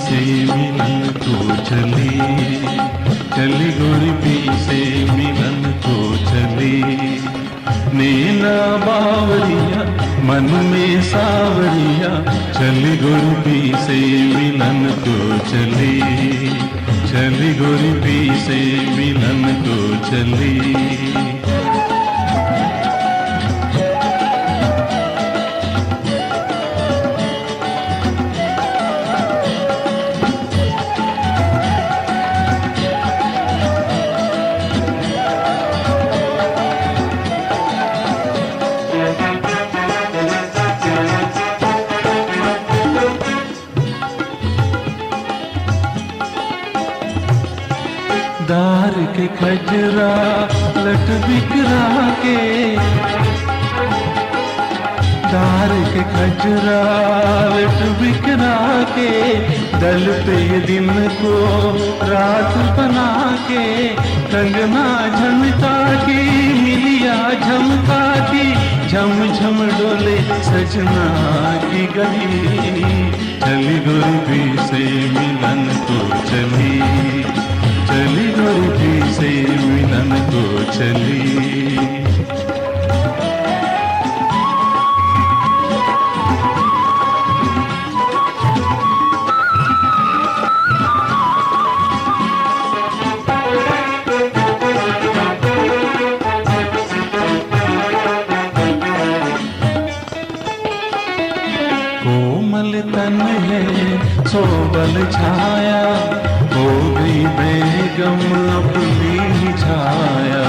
से मिलन को चली, चली गोरी पी से मिलन को चली। नीला बावरिया मन में सावरिया, चली गोरी पी से मिलन को चली, चली गोरी पी से मिलन को चली। दार के खजरा लट बिखरा के, दार के खजरा लट बिखरा के, दल पे ये दिन को रात बना के, कंगना झमका की मिलिया झमका की, झम झम डोले सजना की गली। चली गोरी से मिलन को चली, चली गोरी से मिलन को चली। सो बल छाया, हो गई बेगम अपनी ही छाया।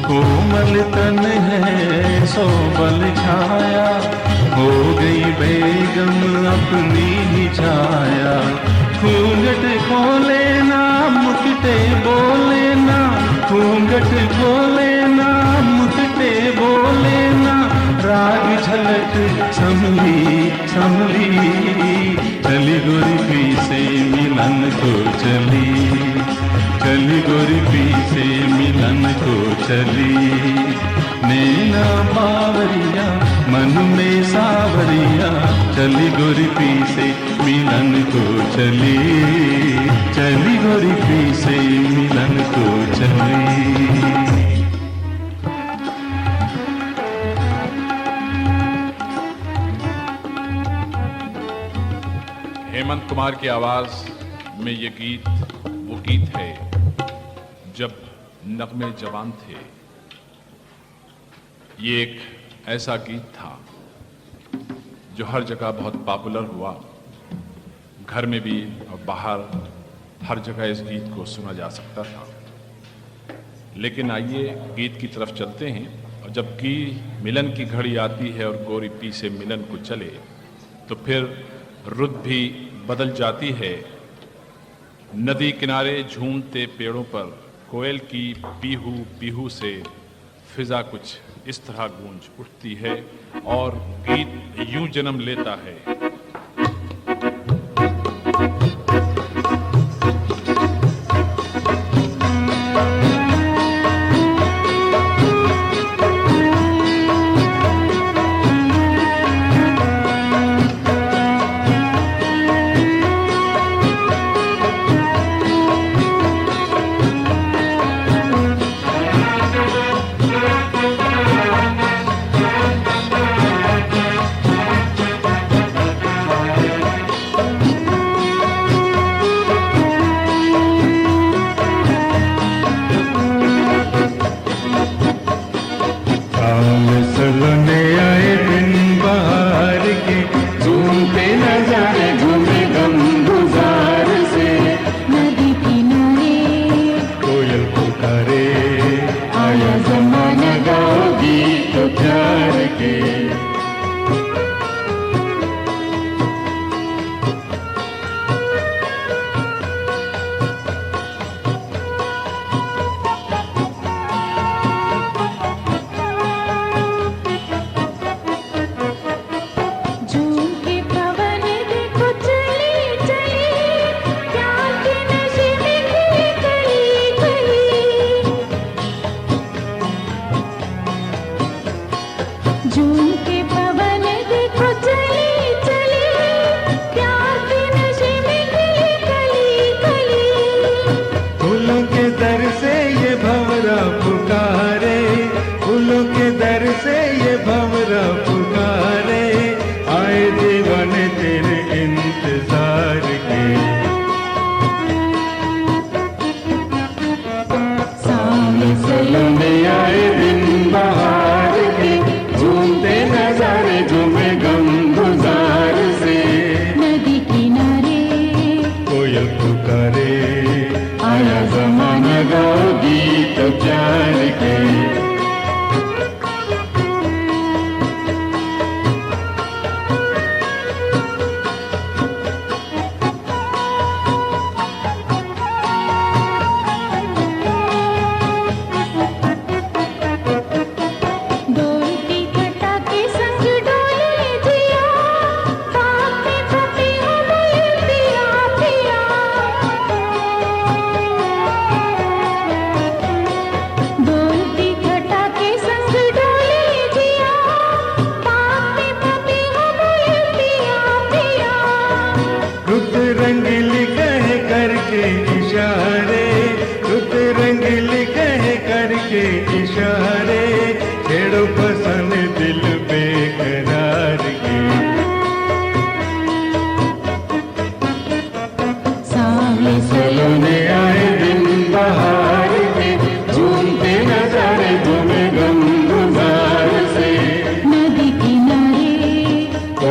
कोमल तन है सो बल छाया, हो गई बेगम अपनी ही छाया। घूंघट खोले ना मुखटे बोले ना, घूंघट खोले ना मुखटे बोले ना, राग झलक संभली संभली, चली गोरी से मिलन को चली, चली गोरी से मिलन को चली। नैना बावरिया मन में सावरिया, चली गोरी से मिलन को चली, चली गोरी से मिलन को चली। हेमंत कुमार की आवाज में ये गीत वो गीत है जब नगमे जवान थे। ये एक ऐसा गीत था जो हर जगह बहुत पॉपुलर हुआ, घर में भी और बाहर हर जगह इस गीत को सुना जा सकता था। लेकिन आइए गीत की तरफ चलते हैं, और जब की मिलन की घड़ी आती है और गोरी पी से मिलन को चले, तो फिर रुत भी बदल जाती है। नदी किनारे झूमते पेड़ों पर कोयल की पीहू पीहू से फिजा कुछ इस तरह गूंज उठती है और गीत यूं जन्म लेता है।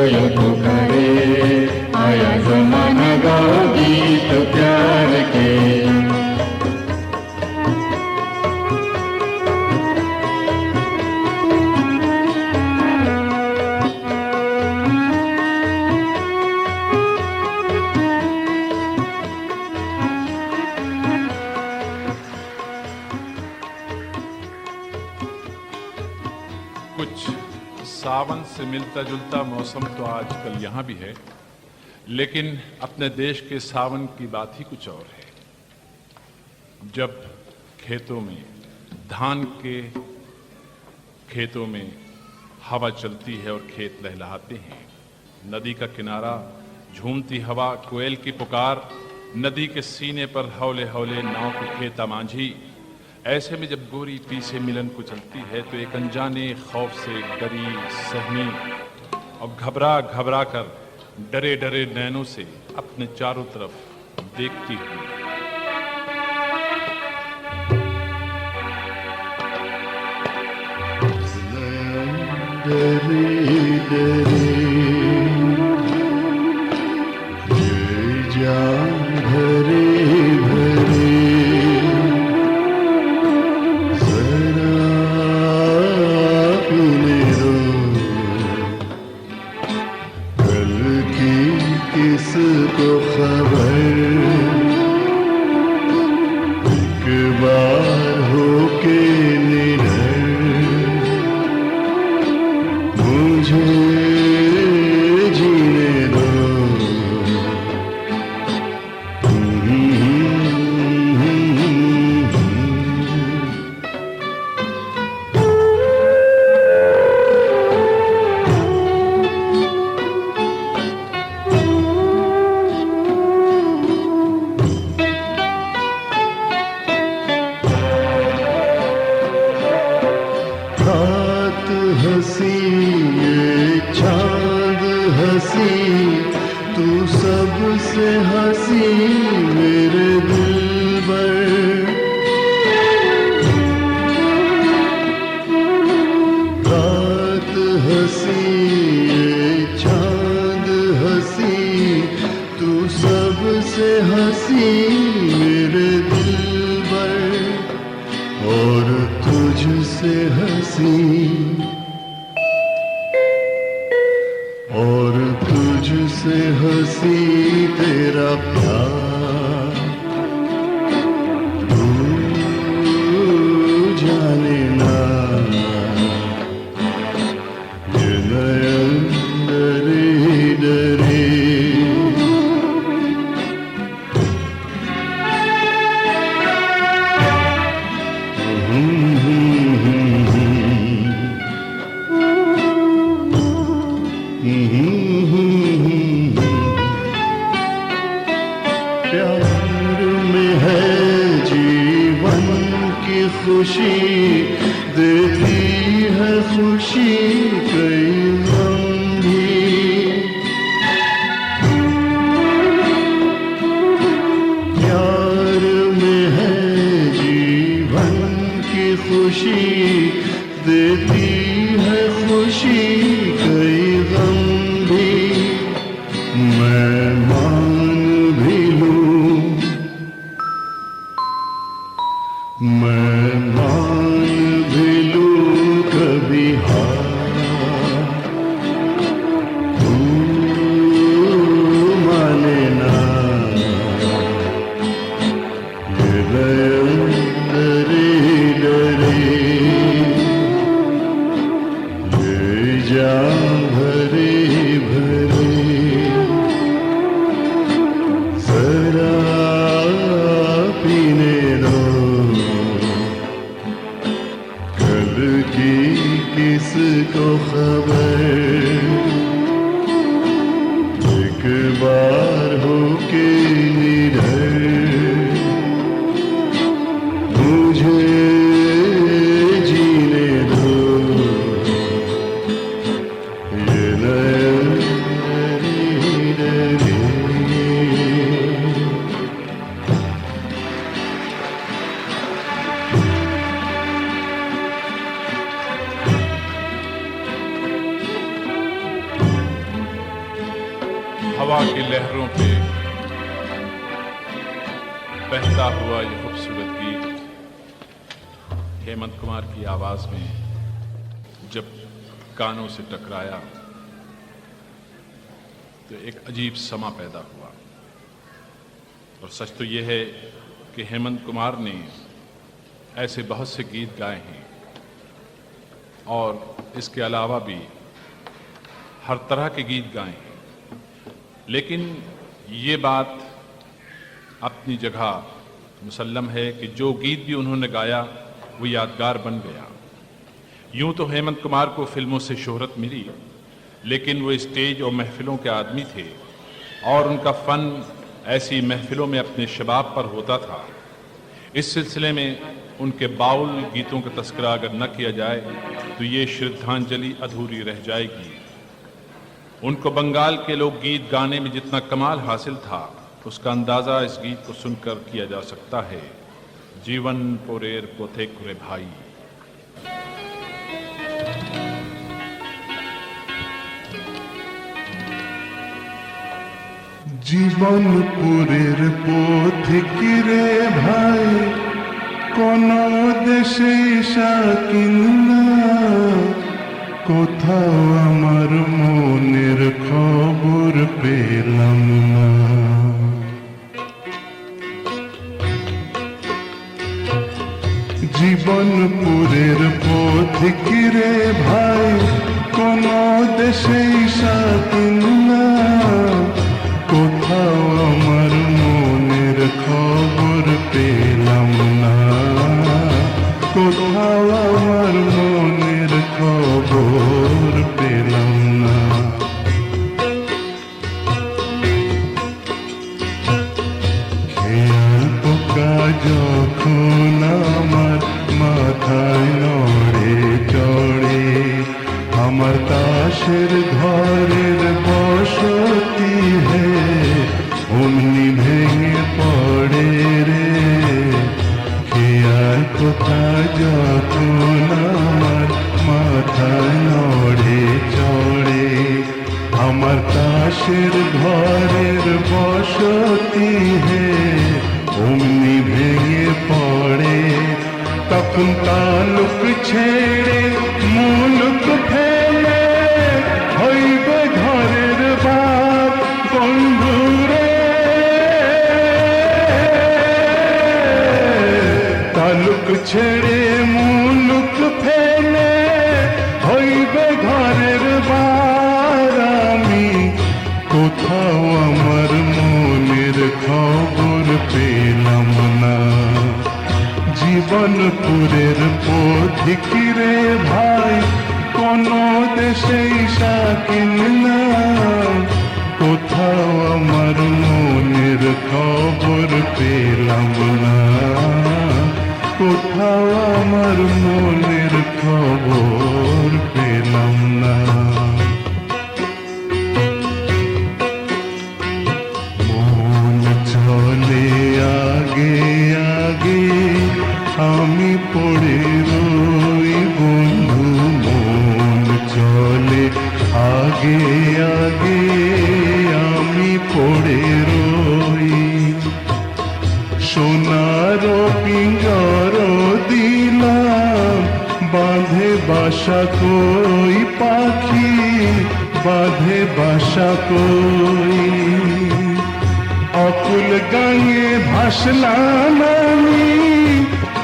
यूं पुकारे, आया ज़माना गाओ गीत प्यार के। कुछ सावन से मिलता जुलता मौसम तो आजकल यहाँ भी है, लेकिन अपने देश के सावन की बात ही कुछ और है। जब खेतों में, धान के खेतों में हवा चलती है और खेत लहलहाते हैं, नदी का किनारा, झूमती हवा, कोयल की पुकार, नदी के सीने पर हौले हौले नाव के खेता मांझी, ऐसे में जब गोरी पी से मिलन को चलती है तो एक अनजाने खौफ से डरी, सहमी और घबरा घबरा कर डरे डरे नैनों से अपने चारों तरफ देखती हुई डरे डरे ये जान भरे भरे, जरा पीने दो कल की किसको खबर, एक बार होके निडर मुझे जीने दो। रात हंसी ये चांद हंसी, तू सबसे हंसी मेरे दिलबर। रात हंसी ये चांद हंसी, तू सबसे हंसी मेरे दिलबर, और तुझसे हंसी, और तुझसे हंसी तेरा प्यार, तू जाने ना ये नयन डरे डरे। प्यार में है जीवन की खुशी, देती है खुशी कई गम भी। प्यार में है जीवन की खुशी, देती है खुशी कई गम भी। मैं मान भी लूं, मैं मान भी लूं कभी हार, तू माने ना ये नयन डरे डरे, ये जान भरे भरे, जरा पीने दो कल की किसको खबर, एक बार होके निडर मुझे जीने दो। हवा की लहरों पे बहता हुआ ये खूबसूरत गीत हेमंत कुमार की आवाज में जब कानों से टकराया तो एक अजीब समा पैदा हुआ। और सच तो ये है कि हेमंत कुमार ने ऐसे बहुत से गीत गाए हैं और इसके अलावा भी हर तरह के गीत गाए हैं, लेकिन ये बात अपनी जगह मुसल्लम है कि जो गीत भी उन्होंने गाया वो यादगार बन गया। यूं तो हेमंत कुमार को फिल्मों से शोहरत मिली, लेकिन वो स्टेज और महफिलों के आदमी थे और उनका फ़न ऐसी महफिलों में अपने शबाब पर होता था। इस सिलसिले में उनके बाउल गीतों का तस्करा अगर न किया जाए तो ये श्रद्धांजलि अधूरी रह जाएगी। उनको बंगाल के लोग गीत गाने में जितना कमाल हासिल था उसका अंदाज़ा इस गीत को सुनकर किया जा सकता है। जीवन पोरेर पोथे कुरे भाई। জীবন পুরের পথিকে রে ভাই কোন দেশে শাকিন না কোথাও আমার মনের খবর পেলাম না জীবনপুরের পথিকে রে ভাই কোন দেশে শাকিন না কোথাও আমার মনের খবর পেলাম না কোথাও আমার মনের খবর পেলাম না খেয়াল পোকা যখন আমার মাথায় নড়ে চড়ে আমার তাসের ঘরের বসতি হে অমনি ভেঙে পড়ে রে খেয়াল পোকা যখন আমার মাথায় নড়ে চড়ে আমার তাসের ঘরের বসতি হে অমনি ভেঙে পড়ে তখন তালুক ছেড়ে মুলুক ফেলে হইবে ঘরের বাপ বন্ধুরে তালুক ছেড়ে মুলুক ফেলে হইবে ঘরের বার আমি কোথাও আমার মনের খবর পেলাম না জীবনপুরের পথিকে রে ভাই কোন দেশেই শাকিন না কোথাও আমার মনের খবর পেলাম না কোথাও আমার মনের খবর পেলাম না মন চলে আগে আগে আমি পড়ে রই বন্ধু মন চলে আগে আগে আমি পড়ে রই সোনার পিঞ্জর দিলাম বাঁধে বাসা কই পাখি বাঁধে বাসা কই অকুল গাঙে ভাসলাম আমি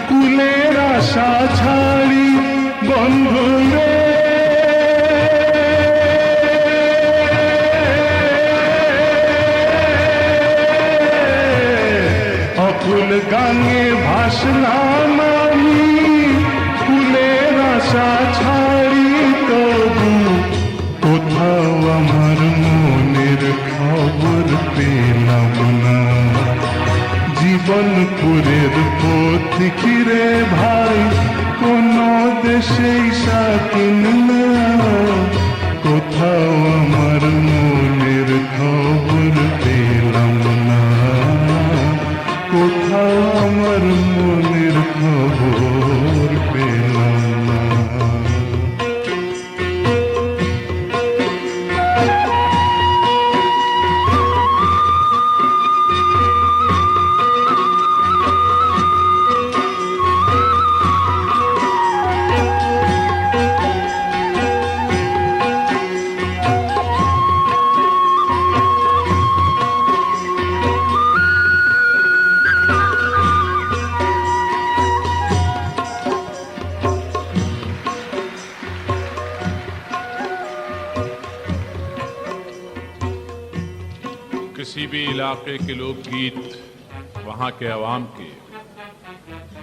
কুলের আশা ছাড়ি বন্ধুরে অকুল গাঙে ভাসলাম আমি কুলের আশা ছাড়ি তবু কোথাও আমার মনের খবর পেলাম না জীবনপুরের পথিকে রে ভাই কোন দেশেই শাকিন না কোথাও আমার মনের খবর পেলাম না কোথাও আমার মনের খবর পেলাম না किसी भी इलाके के लोकगीत वहाँ के आवाम के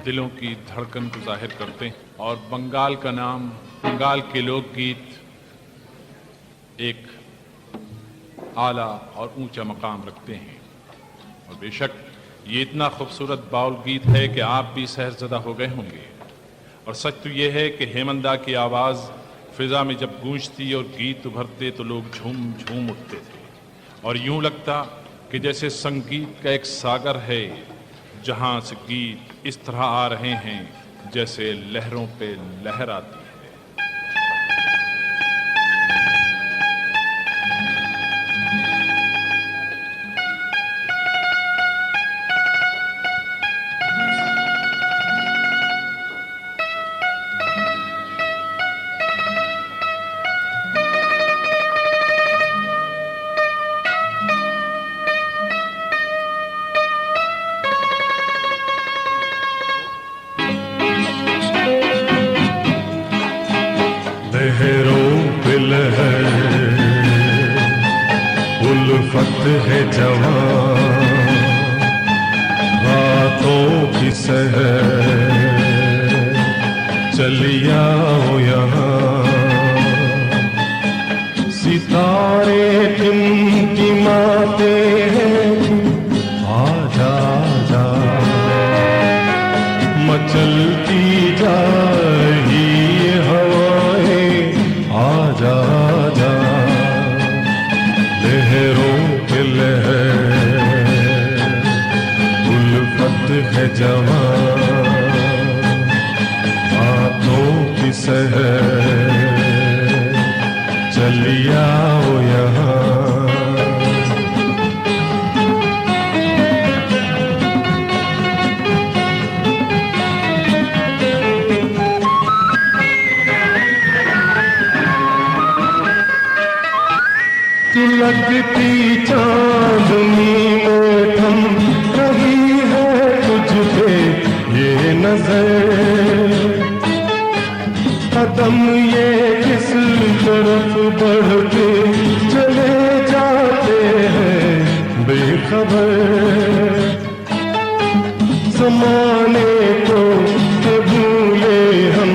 दिलों की धड़कन को जाहिर करते हैं और बंगाल का नाम, बंगाल के लोकगीत एक आला और ऊंचा मकाम रखते हैं। और बेशक ये इतना खूबसूरत बाउल गीत है कि आप भी सहरज़दा हो गए होंगे। और सच तो ये है कि हेमंदा की आवाज़ फिज़ा में जब गूंजती और गीत उभरते तो लोग झूम झूम उठते थे और यूं लगता कि जैसे संगीत का एक सागर है जहां से गीत इस तरह आ रहे हैं जैसे लहरों पे लहर आती है। उल्फत है जवां रातों की सहर चलिया हो यहाँ सितारे टिमटिमाते हैं आजा जा मचलती जा रही हवाएं आजा जा लहरों के लहर उल्फत है जवां हाथों की सहर चलिया हो यहाँ लगती चांदनी में थम रही है तुझ पे ये नजर कदम ये किस तरफ बढ़ते चले जाते हैं बेखबर ज़माने को भूले हम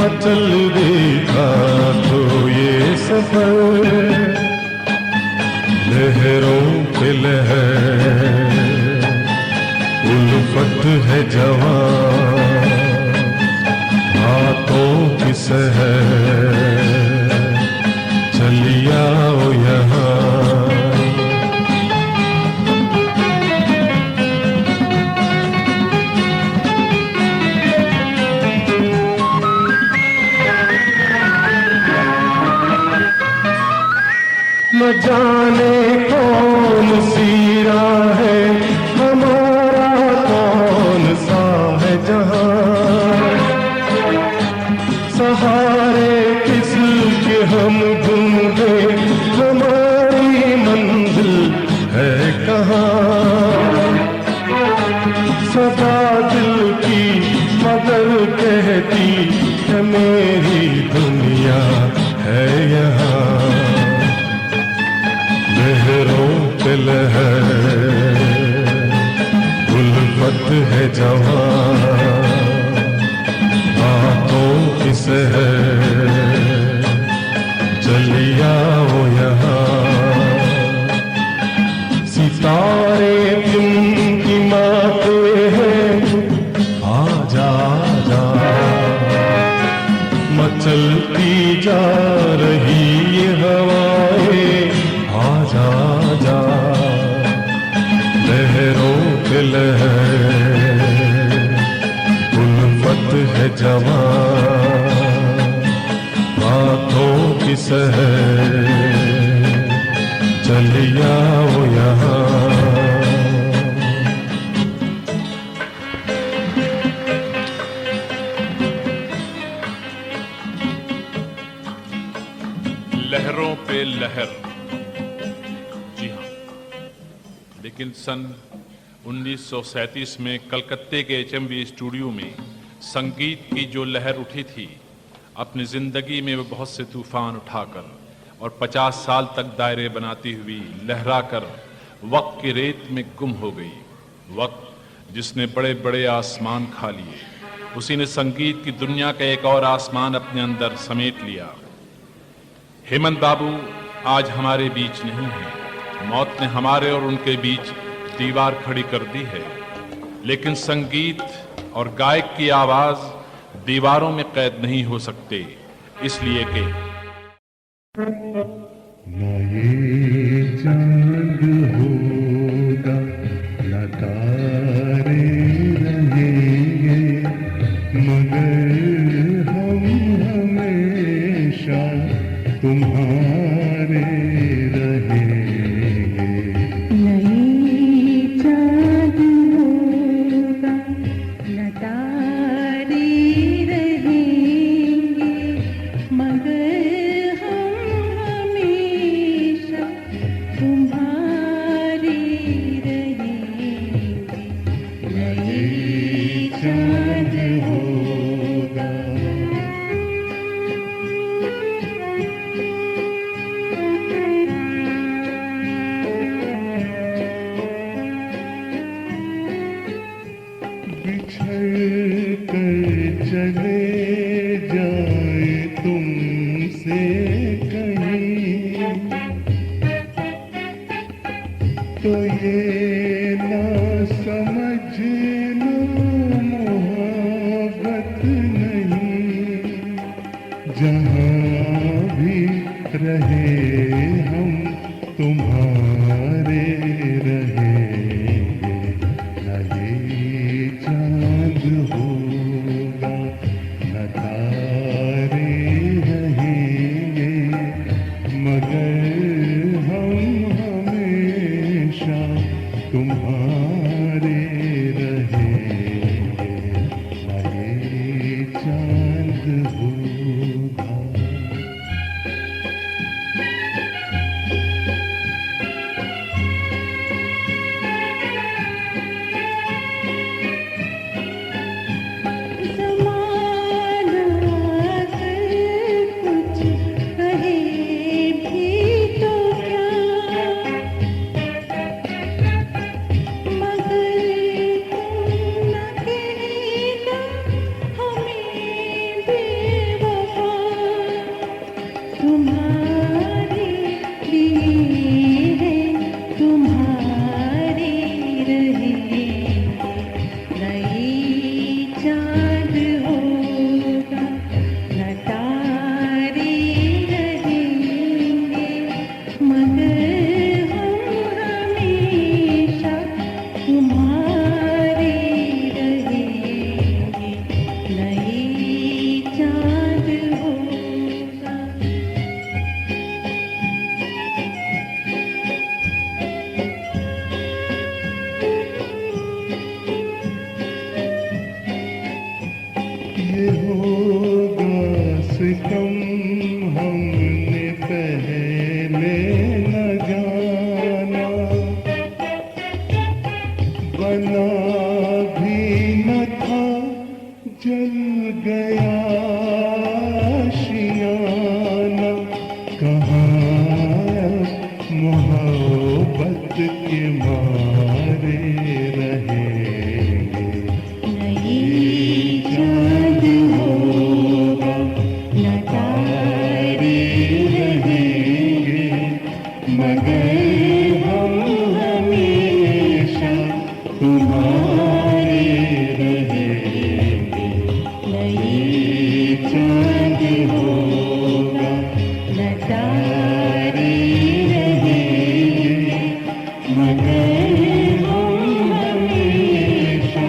अचल देखा तो ये सफर लहरों पे लहर उल्फत है जवां हाथों की सहर चलिया हो यहाँ न जाने कौन सी राह है हमारा कौन सा है जहां सहारे किसके हम ढूंढे हमारी मंजिल है कहाँ सदा दिल की मगर कहती है मेरी दुनिया है यहाँ लहरों पे लहर उल्फत है जवां हाथों की सहर चलिया हो यहाँ सितारे टिमटिमाते हैं आजा जा मचलती जा रही ये हवाएं आजा जा लहरों पे लहर उल्फत है जवां हाथों की सहर चलिया हो यहाँ लहरों पे लहर। जी हाँ, लेकिन सन 1937 में कलकत्ते के HMV स्टूडियो में संगीत की जो लहर उठी थी अपनी जिंदगी में वो बहुत से तूफान उठाकर और 50 साल तक दायरे बनाती हुई लहराकर वक्त की रेत में गुम हो गई। वक्त जिसने बड़े बड़े आसमान खा लिए, उसी ने संगीत की दुनिया का एक और आसमान अपने अंदर समेट लिया। हेमंत बाबू आज हमारे बीच नहीं है। मौत ने हमारे और उनके बीच दीवार खड़ी कर दी है, लेकिन संगीत और गायक की आवाज दीवारों में कैद नहीं हो सकते, इसलिए कि न ये चांद होगा न तारे रहेंगे, मगर हम हमेशा तुम्हारे रहेंगे। नहीं चाँद होगा न तारे रहेंगे, मगर हम हमेशा तुम्हारे रहेंगे। नहीं चाँद होगा। बिछड़ कर चले जाए तुमसे कहीं, तो ये ना समझना मोहब्बत नहीं। जहाँ भी रहे हम तुम्हारे रहेंगे। न ये चाँद होगा न तारे रहेंगे, मगर हम हमेशा तुम्हारे रहेंगे। न ये चाँद होगा। ज़माना अगर कुछ कहे भी तो क्या, मगर तुम न कहना हमें बेवफा। तुम्हारे लिए है तुम्हारे रहेंगे। नहीं चाँद होगा न तारे रहेंगे, मगर हम हमेशा तुम्हारे रहेंगे। नहीं चाँद होगा। ये होगा सितम हमने पहले न जाना, बना भी न था जल गया आशियाना। कहाँ मोहब्बत के मारे रहेंगे। नहीं चाँद होगा न तारे रहेंगे, मगर हम हमेशा तुम्हारे रहेंगे। नहीं चाँद होगा न तारे रहेंगे, मगर हम हमेशा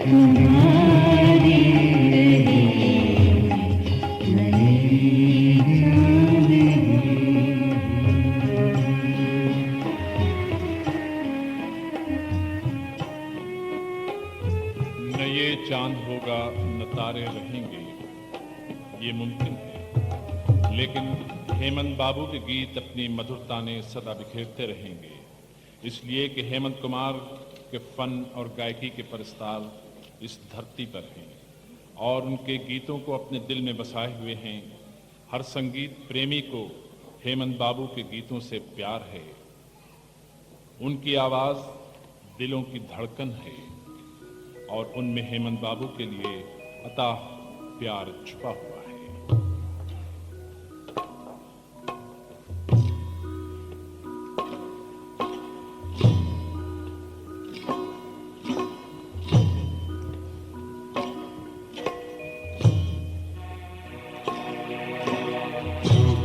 तुम्हारे रहेंगे। नहीं चाँद न ये चांद होगा न तारे रहेंगे, ये मुमकिन है, लेकिन हेमंत बाबू के गीत अपनी मधुरता ने सदा बिखेरते रहेंगे, इसलिए कि हेमंत कुमार के फन और गायकी के परस्तार इस धरती पर हैं और उनके गीतों को अपने दिल में बसाए हुए हैं। हर संगीत प्रेमी को हेमंत बाबू के गीतों से प्यार है। उनकी आवाज दिलों की धड़कन है और उनमें हेमंत बाबू के लिए अथाह प्यार छुपा हुआ है।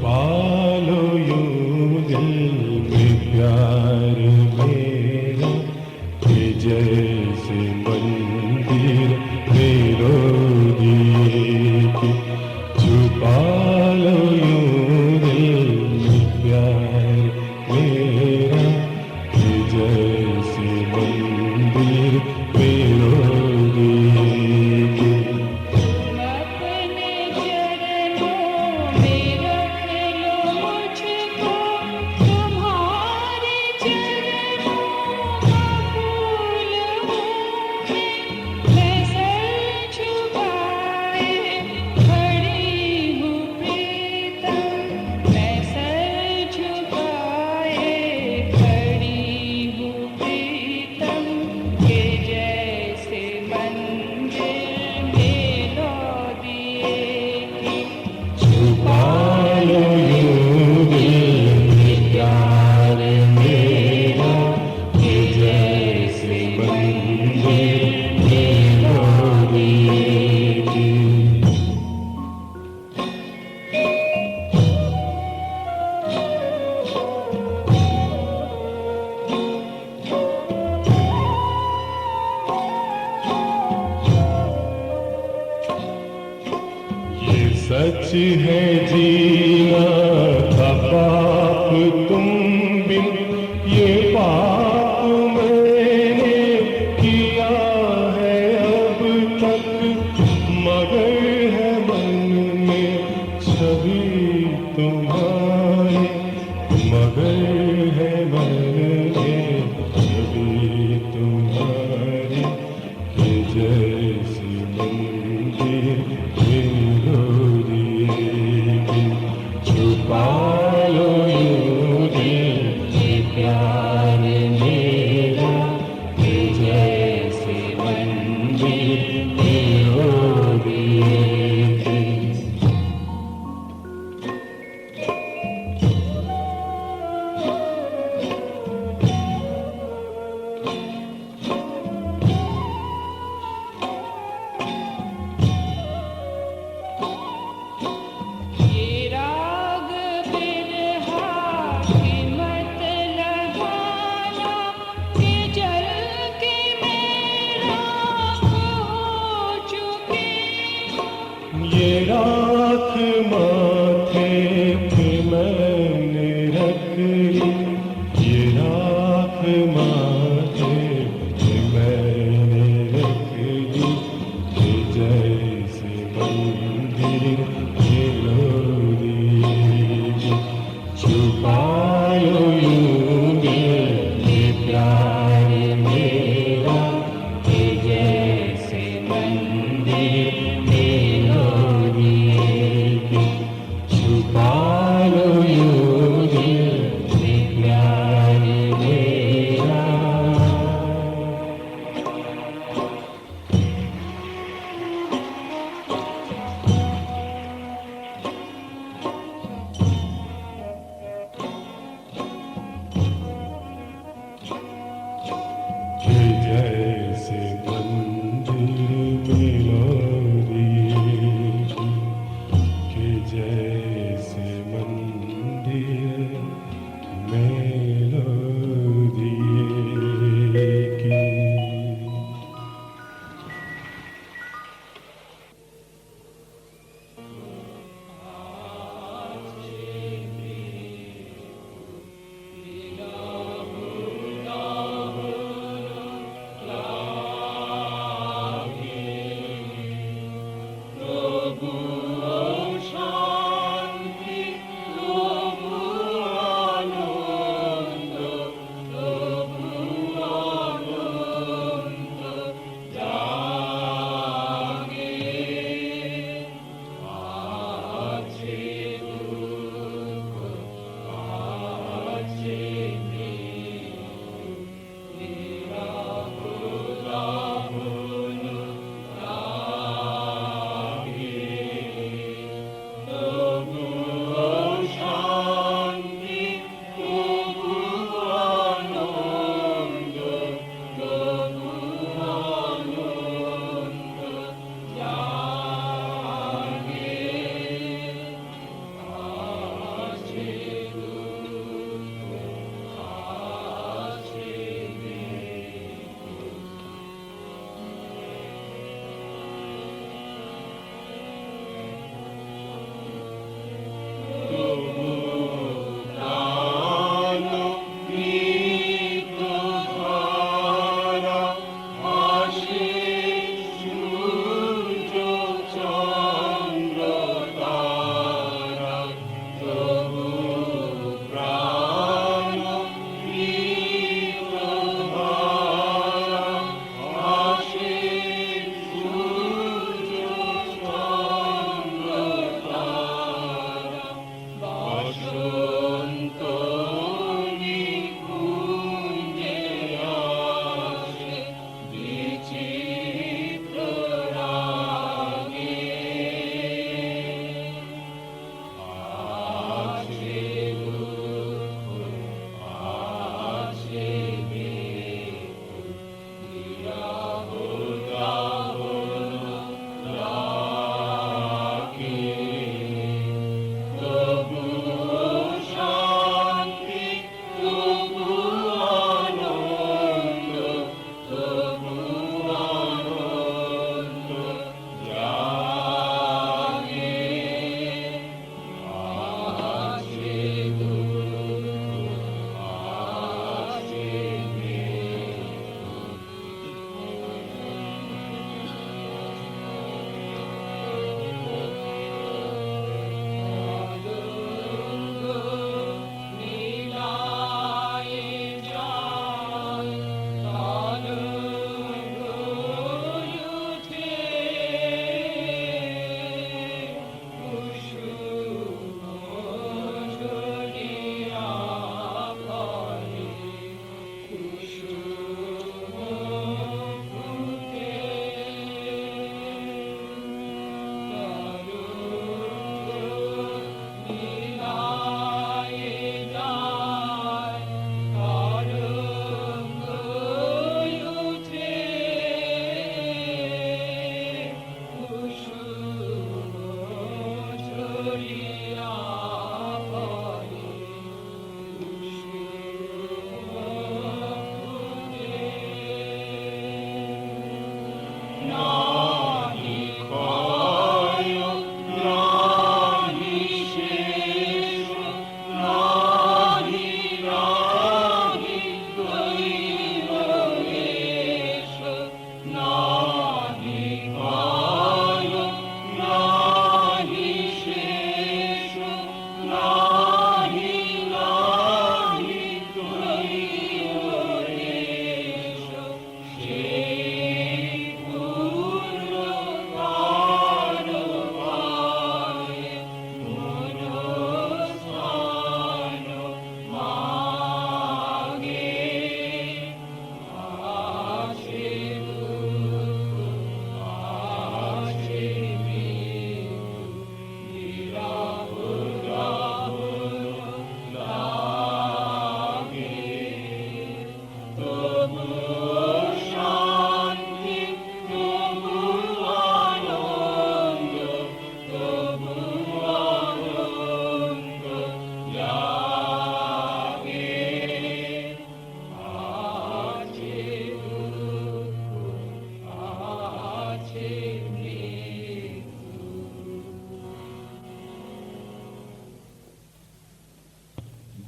पालो यूं दिल में प्यार मेरा कि जैसे मंदिर में रोज़ी छुपा लो यूं दिल में प्यार मेरा कि जैसे मंदिर में रोज़ी अपने चरणों में रख लो मुझको, तुम्हारे चरणों का फूल हूँ मैं सर झुकाए खड़ी हूँ प्रीतम, मैं सर झुकाए खड़ी हूँ प्रीतम, के जैसे मंदिर में लो दिए छुपा लो यूं दिल में प्यार मेरा कि जैसे मंदिर में रोज़ी ये सच है जीना था पाप तुम बिन, ये पाप मैंने किया है अब तक, मगर है मन में छवि तुम्हारी, मगर है मन में छवि तुम्हारी कि जैसे मंदिर में रोज़ी छुपा लो यूं दिल में प्यार मेरा कि जैसे मंदिर में रोज़ी ये राग बिरहा की मत लगाना, कि जल के मेरा हो चुके ये राख माथे पे मैंने रख ली, ये राख माथे पे मैंने रख ली कि जैसे मंदिर में रोज़ी छुपा लो यूं दिल में प्यार मेरा कि जैसे मंदिर में रोज़ी छुपा लो यूं दिल में प्यार मेरा। कि जैसे मंदिर में रोज़ी कि जैसे मंदिर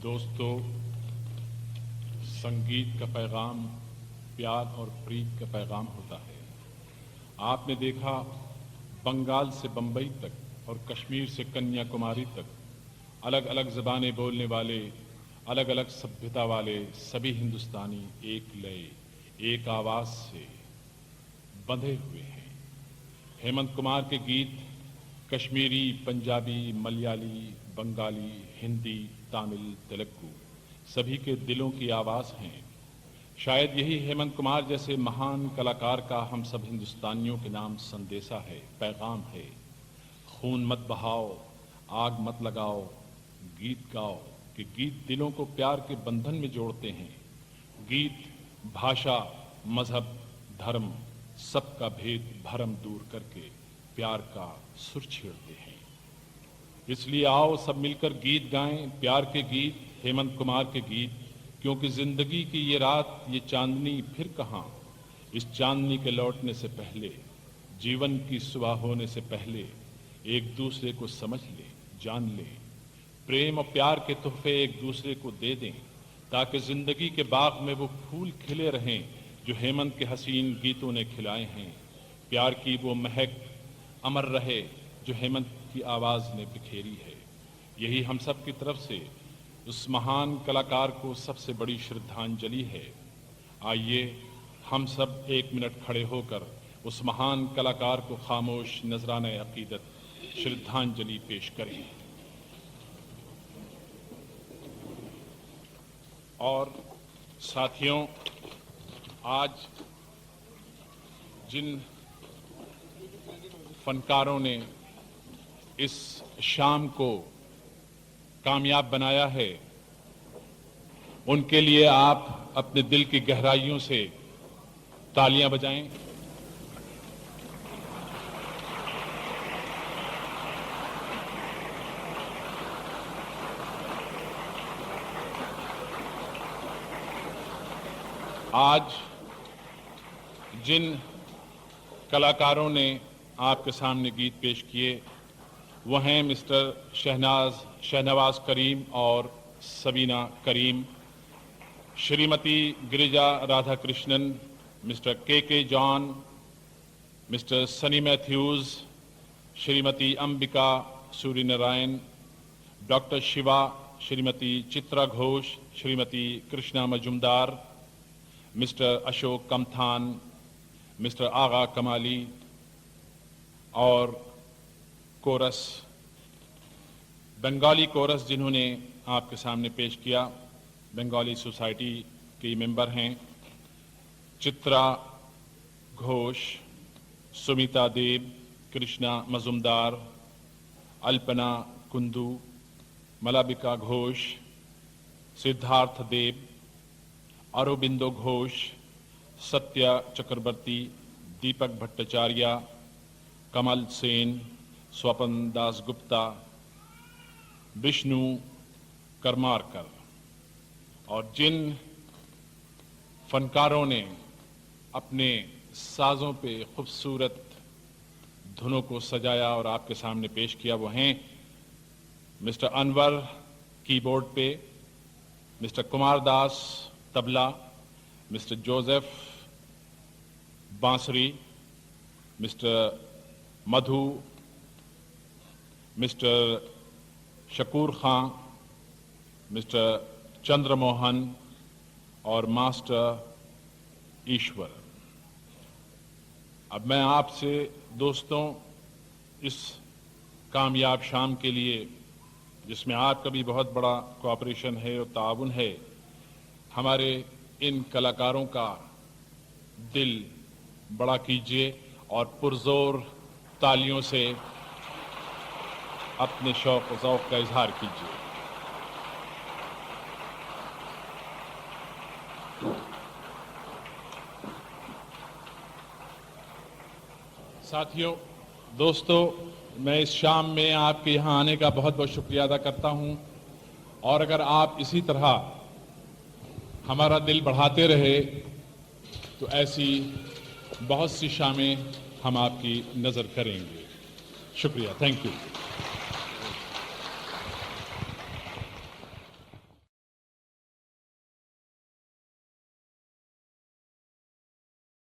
दोस्तों, संगीत का पैगाम प्यार और प्रीत का पैगाम होता है। आपने देखा बंगाल से बंबई तक और कश्मीर से कन्याकुमारी तक अलग अलग ज़बानें बोलने वाले, अलग अलग सभ्यता वाले सभी हिंदुस्तानी एक लय, एक आवाज़ से बंधे हुए हैं। हेमंत कुमार के गीत कश्मीरी, पंजाबी, मलयाली, बंगाली, हिंदी, तमिल, तेलुगु सभी के दिलों की आवाज़ हैं। शायद यही हेमंत कुमार जैसे महान कलाकार का हम सब हिंदुस्तानियों के नाम संदेशा है, पैगाम है। खून मत बहाओ, आग मत लगाओ, गीत गाओ, कि गीत दिलों को प्यार के बंधन में जोड़ते हैं। गीत भाषा, मजहब, धर्म सबका भेद भरम दूर करके प्यार का सुर छेड़ते हैं। इसलिए आओ सब मिलकर गीत गाएं, प्यार के गीत, हेमंत कुमार के गीत, क्योंकि जिंदगी की ये रात, ये चांदनी फिर कहाँ। इस चांदनी के लौटने से पहले, जीवन की सुबह होने से पहले एक दूसरे को समझ ले, जान ले, प्रेम और प्यार के तोहफे एक दूसरे को दे दें, ताकि जिंदगी के बाग में वो फूल खिले रहें जो हेमंत के हसीन गीतों ने खिलाए हैं। प्यार की वो महक अमर रहे जो हेमंत की आवाज़ ने बिखेरी है। यही हम सब की तरफ से उस महान कलाकार को सबसे बड़ी श्रद्धांजलि है। आइए हम सब एक मिनट खड़े होकर उस महान कलाकार को खामोश नजराने अकीदत श्रद्धांजलि पेश करें। और साथियों, आज जिन फनकारों ने इस शाम को कामयाब बनाया है, उनके लिए आप अपने दिल की गहराइयों से तालियां बजाएं। आज जिन कलाकारों ने आपके सामने गीत पेश किए वो हैं मिस्टर शहनवाज करीम और Sabina Karim, Shrimati Girija Radhakrishnan, mister K John, mister Sunny Mathews, Shrimati Ambika Suryanarayan, doctor Shiva, Shrimati Chitra Ghosh, Shrimati Krishna Majumdar, mister Ashok Kamthan, mister Agha Kamali और कोरस, बंगाली कोरस जिन्होंने आपके सामने पेश किया, बंगाली सोसाइटी के मेंबर हैं चित्रा घोष, सुमिता देव, कृष्णा मजुमदार, अल्पना कुंदू, मलाबिका घोष, सिद्धार्थ देव, अरविंदो घोष, सत्या चक्रवर्ती, दीपक भट्टाचार्य, कमल सेन, स्वपन दास गुप्ता, विष्णु करमारकर। और जिन फनकारों ने अपने साजों पे खूबसूरत धुनों को सजाया और आपके सामने पेश किया, वो हैं मिस्टर अनवर कीबोर्ड पे, mister Kumar Das tabla, mister Joseph बांसुरी, मिस्टर मधु, मिस्टर शकूर खां, मिस्टर चंद्रमोहन और मास्टर ईश्वर। अब मैं आपसे दोस्तों इस कामयाब शाम के लिए, जिसमें आपका भी बहुत बड़ा कोऑपरेशन है और ताउन है, हमारे इन कलाकारों का दिल बड़ा कीजिए और पुरजोर तालियों से अपने शौक और ज़ौक़ का इजहार कीजिए। साथियों, दोस्तों, मैं इस शाम में आपके यहाँ आने का बहुत बहुत शुक्रिया अदा करता हूँ। और अगर आप इसी तरह हमारा दिल बढ़ाते रहे तो ऐसी बहुत सी शामें हम आपकी नज़र करेंगे। शुक्रिया, थैंक यू।